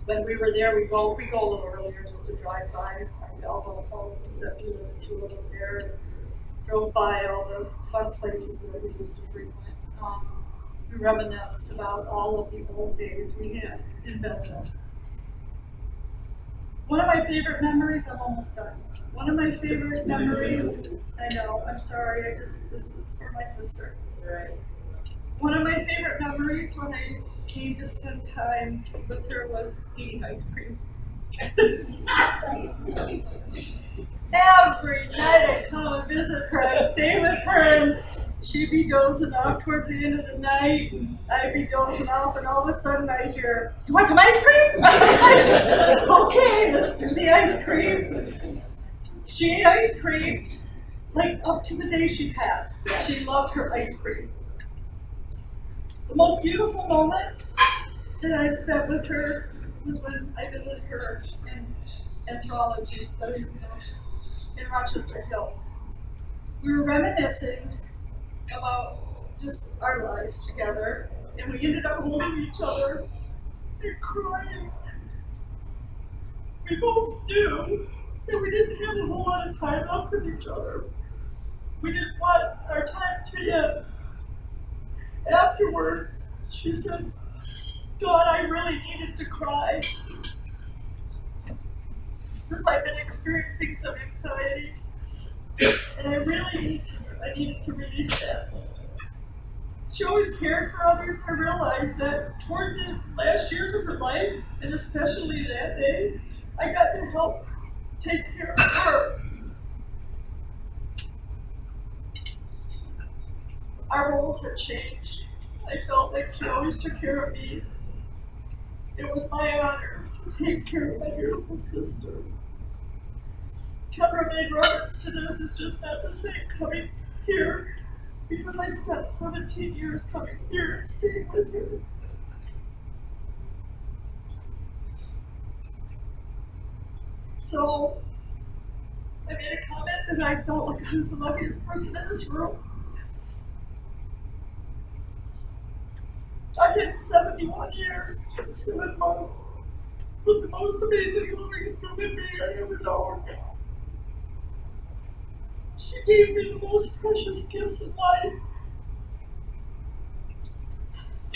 When we were there, we go a little earlier just to drive by our Belleville home, except we lived two of them there, and drove by all the fun places that we used to frequent. We reminisced about all of the old days we had in Belleville. One of my favorite memories, I'm almost done. One of my favorite memories, I know, I'm sorry, this is for my sister. Right. One of my favorite memories when I came to spend time with her was eating ice cream. Every night I'd come and visit her, I'd stay with her, and she'd be dozing off towards the end of the night, and I'd be dozing off, and all of a sudden I hear, "You want some ice cream?" Okay, let's do the ice cream. She ate ice cream, like up to the day she passed. She loved her ice cream. The most beautiful moment that I've spent with her was when I visited her in Anthology, in Rochester Hills. We were reminiscing about just our lives together, and we ended up holding each other and crying. We both knew that we didn't have a whole lot of time left with each other. We didn't want our time to end. Afterwards, she said, "God, I really needed to cry. Since I've been experiencing some anxiety, and I needed to release that." She always cared for others. I realized that towards the last years of her life, and especially that day, I got to help take care of her. Our roles had changed. I felt like she always took care of me. It was my honor to take care of my beautiful sister. Kendra made reference to this. It's just not the same coming here, because I spent 17 years coming here and staying with her. So, I made a comment that I felt like I was the luckiest person in this room. I had 71 years and 7 months with the most amazing loving human being I ever known. She gave me the most precious gifts in life.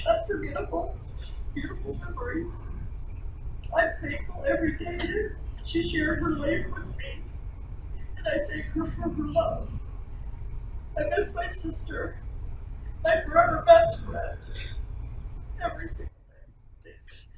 Unforgettable, beautiful memories. I'm thankful every day that she shared her life with me, and I thank her for her love. I miss my sister, my forever best friend, every single day. Thanks.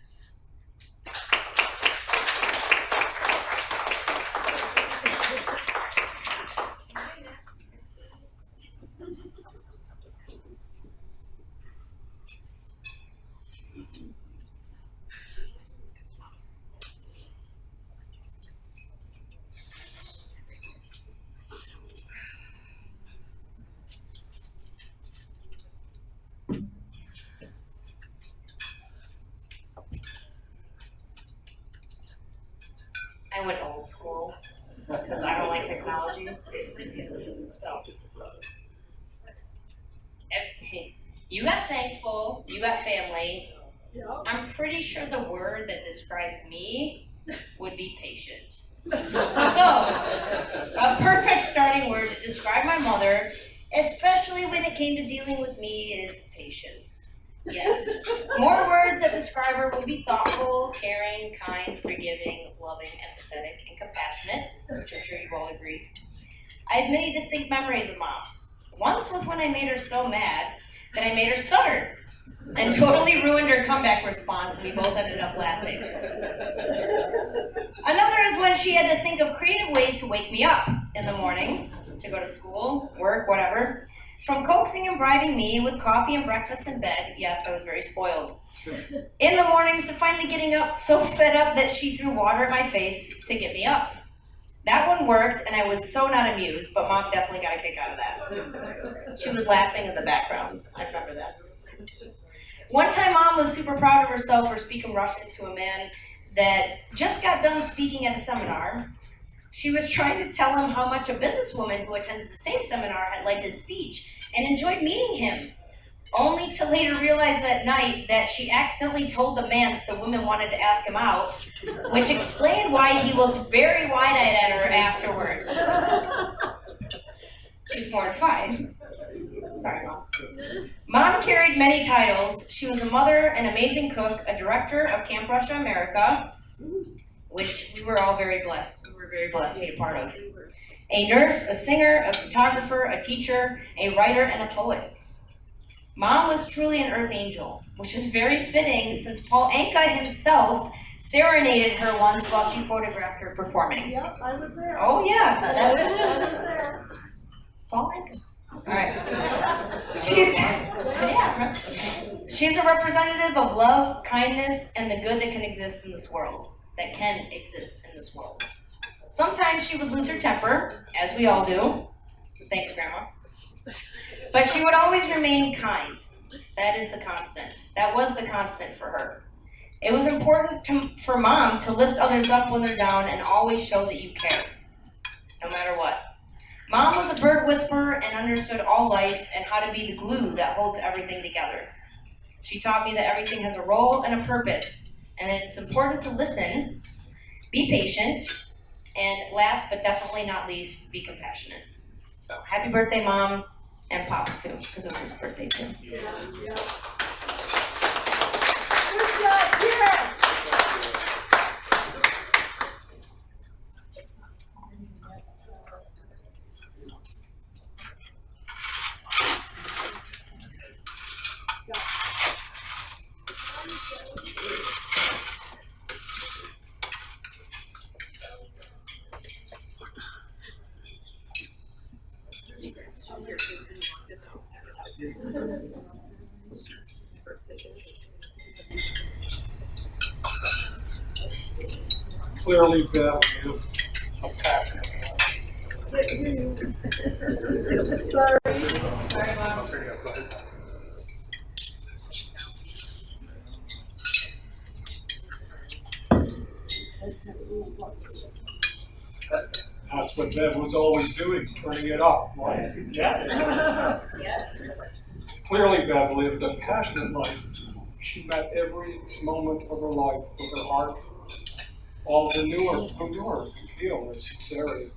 I went old school because I don't like technology. So, you got thankful, you got family. Yeah. I'm pretty sure the word that describes me would be patient. So, a perfect starting word to describe my mother, especially when it came to dealing with me, is patient. Yes. More words that describe her would be thoughtful, caring, kind, forgiving, loving, empathetic, and compassionate, which I'm sure you all agree. I have many distinct memories of Mom. Once was when I made her so mad that I made her stutter and totally ruined her comeback response, and we both ended up laughing. Another is when she had to think of creative ways to wake me up in the morning to go to school, work, whatever. From coaxing and bribing me with coffee and breakfast in bed, yes, I was very spoiled. In the mornings to finally getting up so fed up that she threw water at my face to get me up. That one worked, and I was so not amused, but Mom definitely got a kick out of that. She was laughing in the background. I remember that. One time, Mom was super proud of herself for speaking Russian to a man that just got done speaking at a seminar. She was trying to tell him how much a businesswoman who attended the same seminar had liked his speech and enjoyed meeting him, only to later realize that night that she accidentally told the man that the woman wanted to ask him out, which explained why he looked very wide-eyed at her afterwards. She's mortified. Sorry, Mom. Mom carried many titles. She was a mother, an amazing cook, a director of Camp Russia America, which we were all very blessed. We were very blessed to be a part of. A nurse, a singer, a photographer, a teacher, a writer, and a poet. Mom was truly an earth angel, which is very fitting since Paul Anka himself serenaded her once while she photographed her performing. Yep, I was there. Oh yeah, I was there. Paul Anka. All right. She's a representative of love, kindness, and the good that can exist in this world. Sometimes she would lose her temper, as we all do. Thanks, Grandma. But she would always remain kind. That is the constant. That was the constant for her. It was important for Mom to lift others up when they're down and always show that you care, no matter what. Mom was a bird whisperer and understood all life and how to be the glue that holds everything together. She taught me that everything has a role and a purpose, and that it's important to listen, be patient, and last but definitely not least, be compassionate. So happy birthday, Mom, and Pops too, because it was his birthday too. Yeah. Good job, Kyra. Clearly, Bev, a passion. Sorry, Mom. That's what Bev was always doing, turning it up. Right? Yeah. Clearly, Bev lived a passionate life. She met every moment of her life with her heart. All who knew her could feel her sincerity.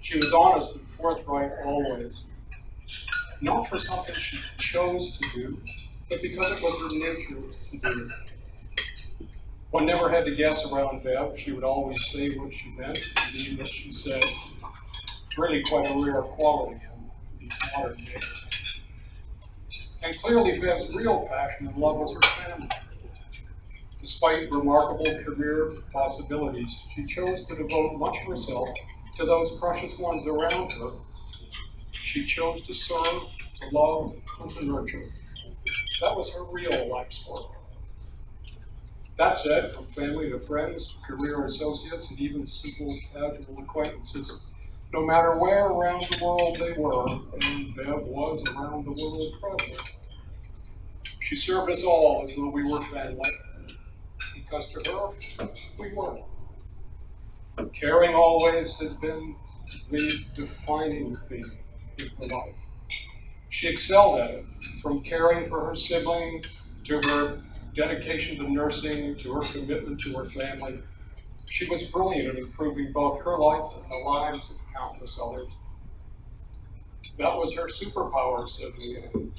She was honest and forthright always. Not for something she chose to do, but because it was her nature to do. One never had to guess around Bev. She would always say what she meant and mean what she said. Really quite a rare quality in these modern days. And clearly Bev's real passion and love was her family. Despite remarkable career possibilities, she chose to devote much of herself to those precious ones around her. She chose to serve, to love, and to nurture. That was her real life's work. That said, from family to friends, career associates, and even simple casual acquaintances, no matter where around the world they were, and Bev was around the world probably, she served us all as though we were family, because to her, we were. Caring always has been the defining theme in her life. She excelled at it, from caring for her sibling, to her dedication to nursing, to her commitment to her family. She was brilliant at improving both her life and the lives of countless others. That was her superpower, said Leanne.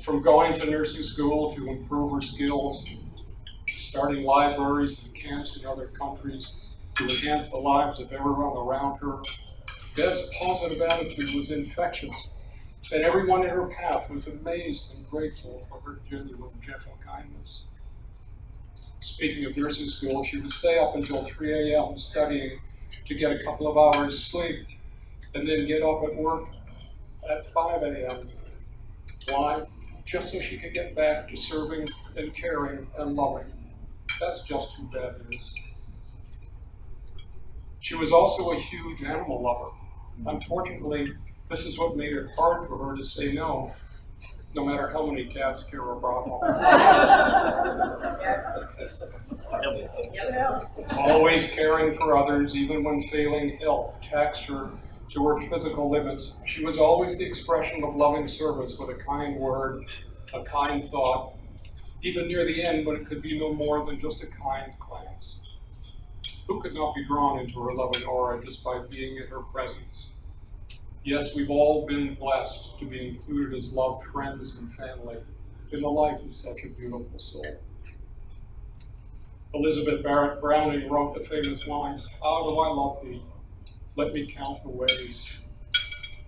From going to nursing school to improve her skills, starting libraries and camps in other countries to enhance the lives of everyone around her, Deb's positive attitude was infectious, and everyone in her path was amazed and grateful for her genuine, gentle kindness. Speaking of nursing school, she would stay up until 3 a.m. studying to get a couple of hours sleep, and then get up at work at 5 a.m. Why? Just so she could get back to serving and caring and loving. That's just who Bev is. She was also a huge animal lover. Unfortunately, this is what made it hard for her to say no matter how many cats Kyra brought home. Always caring for others, even when failing health taxed her to her physical limits. She was always the expression of loving service with a kind word, a kind thought, even near the end when it could be no more than just a kind glance. Who could not be drawn into her loving aura just by being in her presence? Yes, we've all been blessed to be included as loved friends and family in the life of such a beautiful soul. Elizabeth Barrett Browning wrote the famous lines, "How do I love thee? Let me count the ways."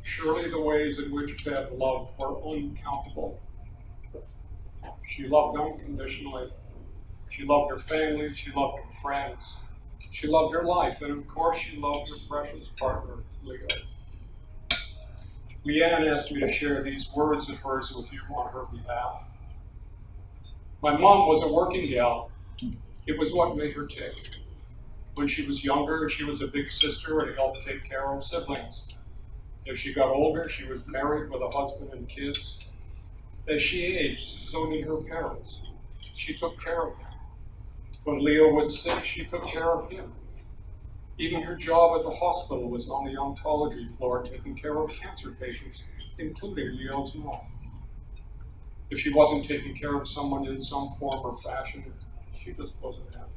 Surely the ways in which Bev loved were uncountable. She loved unconditionally. She loved her family. She loved her friends. She loved her life. And of course, she loved her precious partner, Leo. Leanne asked me to share these words of hers with you on her behalf. My mom was a working gal. It was what made her tick. When she was younger, she was a big sister and helped take care of siblings. As she got older, she was married with a husband and kids. As she aged, so did her parents. She took care of them. When Leo was sick, she took care of him. Even her job at the hospital was on the oncology floor, taking care of cancer patients, including Leo's mom. If she wasn't taking care of someone in some form or fashion, she just wasn't happy.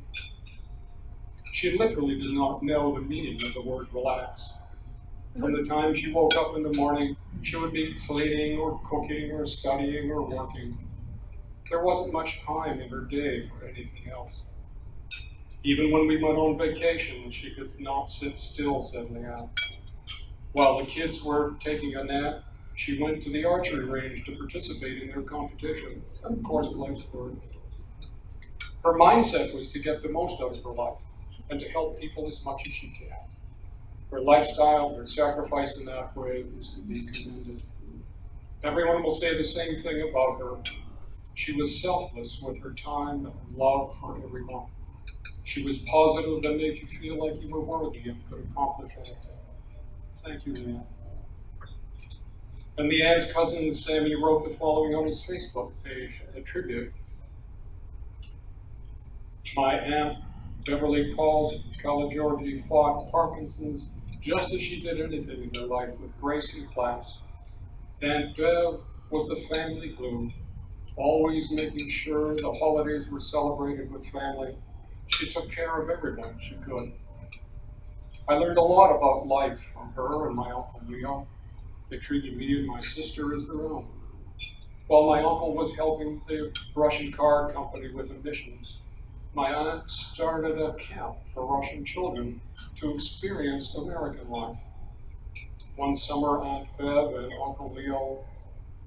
She literally did not know the meaning of the word relax. From the time she woke up in the morning, she would be cleaning or cooking or studying or working. There wasn't much time in her day for anything else. Even when we went on vacation, she could not sit still, said Leanne. While the kids were taking a nap, she went to the archery range to participate in their competition. Of course, placed third. Her mindset was to get the most out of her life and to help people as much as she can. Her lifestyle, her sacrifice in that way was to be commended. Everyone will say the same thing about her. She was selfless with her time and love for everyone. She was positive and made you feel like you were worthy and could accomplish anything. Thank you, Leanne. And Leanne's cousin Sammy wrote the following on his Facebook page, a tribute. My aunt, Beverly Kalageorgi, fought Parkinson's just as she did anything in her life with grace and class. Aunt Bev was the family glue, always making sure the holidays were celebrated with family. She took care of everyone she could. I learned a lot about life from her and my Uncle Leo. They treated me and my sister as their own. While my uncle was helping the Russian car company with emissions, my aunt started a camp for Russian children to experience American life. One summer, Aunt Bev and Uncle Leo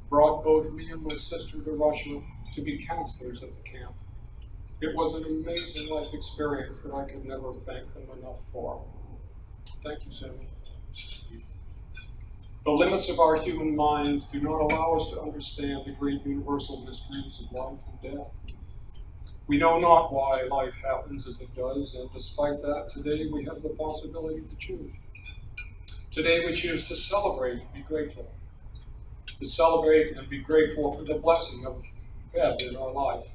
brought both me and my sister to Russia to be counselors at the camp. It was an amazing life experience that I could never thank them enough for. Thank you, Sammy. The limits of our human minds do not allow us to understand the great universal mysteries of life and death. We know not why life happens as it does, and despite that, today we have the possibility to choose. Today we choose to celebrate and be grateful. To celebrate and be grateful for the blessing of Bev in our life.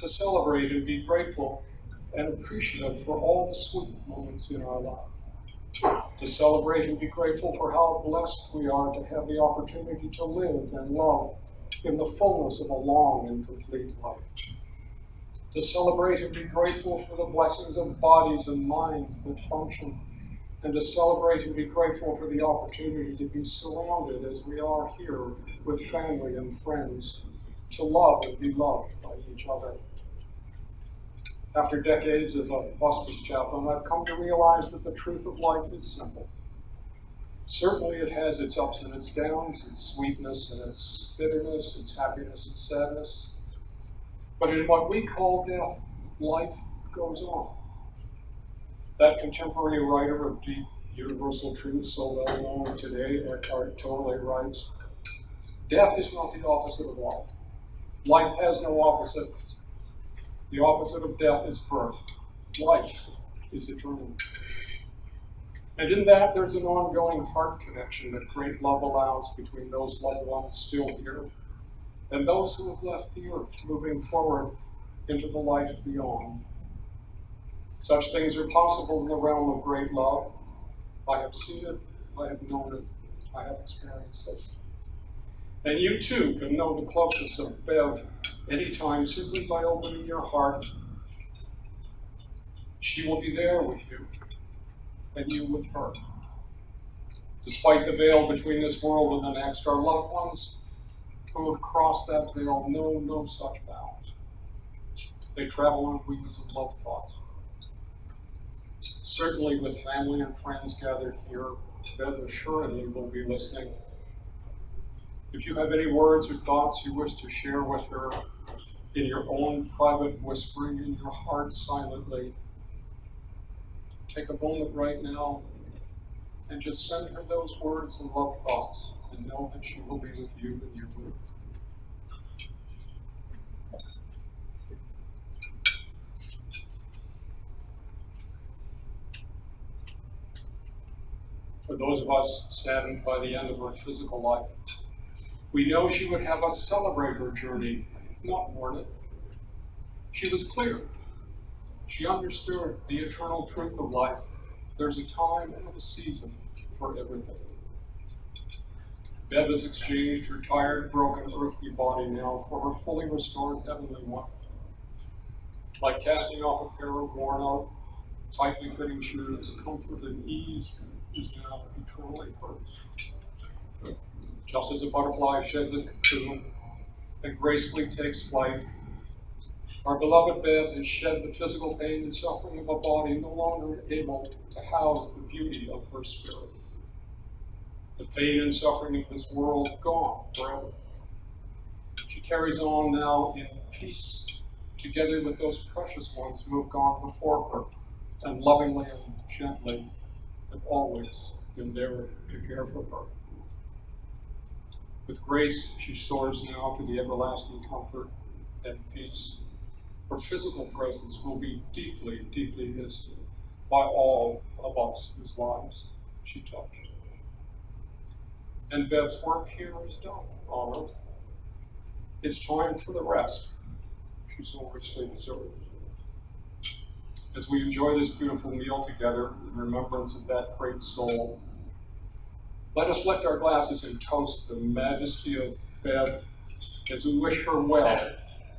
To celebrate and be grateful and appreciative for all the sweet moments in our life. To celebrate and be grateful for how blessed we are to have the opportunity to live and love in the fullness of a long and complete life. To celebrate and be grateful for the blessings of bodies and minds that function, and to celebrate and be grateful for the opportunity to be surrounded as we are here with family and friends, to love and be loved by each other. After decades as a hospice chaplain, I've come to realize that the truth of life is simple. Certainly it has its ups and its downs, its sweetness and its bitterness, its happiness and sadness. But in what we call death, life goes on. That contemporary writer of deep universal truth, so well known today, Eckhart Tolle, writes, "Death is not the opposite of life. Life has no opposite. The opposite of death is birth. Life is eternal." And in that, there's an ongoing heart connection that great love allows between those loved ones still here and those who have left the earth, moving forward into the life beyond. Such things are possible in the realm of great love. I have seen it, I have known it, I have experienced it. And you too can know the closeness of Bev anytime simply by opening your heart. She will be there with you, and you with her. Despite the veil between this world and the next, our loved ones who have crossed that veil know no such bounds. They travel on wings of love thought. Certainly with family and friends gathered here, Bev assuredly will be listening. If you have any words or thoughts you wish to share with her in your own private whispering in your heart silently, take a moment right now and just send her those words and love thoughts and know that she will be with you and you with her. For those of us saddened by the end of her physical life, we know she would have us celebrate her journey, not mourn it. She was clear. She understood the eternal truth of life. There's a time and a season for everything. Bev has exchanged her tired, broken, earthly body now for her fully restored heavenly one. Like casting off a pair of worn-out, tightly fitting shoes, comfort and ease is now eternally hers. Just as a butterfly sheds a cocoon and gracefully takes flight, our beloved Bev has shed the physical pain and suffering of a body no longer able to house the beauty of her spirit. The pain and suffering of this world gone forever. She carries on now in peace, together with those precious ones who have gone before her, and lovingly and gently have always been there to care for her. With grace, she soars now to the everlasting comfort and peace. Her physical presence will be deeply, deeply missed by all of us whose lives she touched. And Bev's work here is done on earth. It's time for the rest she so richly deserves. As we enjoy this beautiful meal together in remembrance of that great soul, let us lift our glasses and toast the majesty of Bev as we wish her well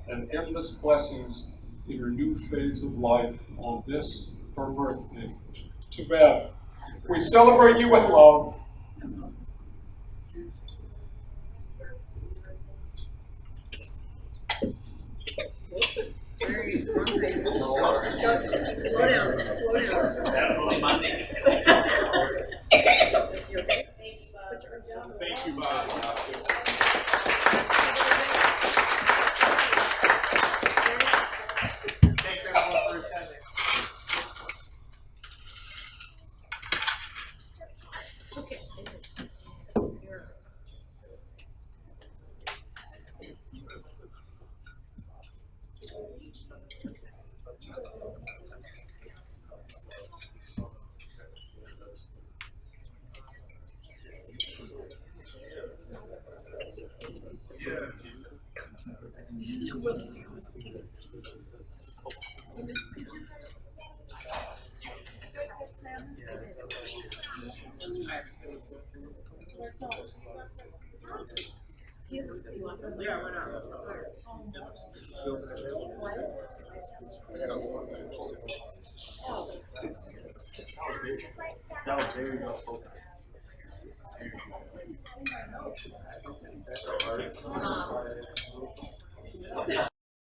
and endless blessings in her new phase of life on this, her birthday. To Bev, we celebrate you with love. Slow down. Definitely Mondays. You okay? Thank you, Bob. Thanks everyone for attending. Okay. That was very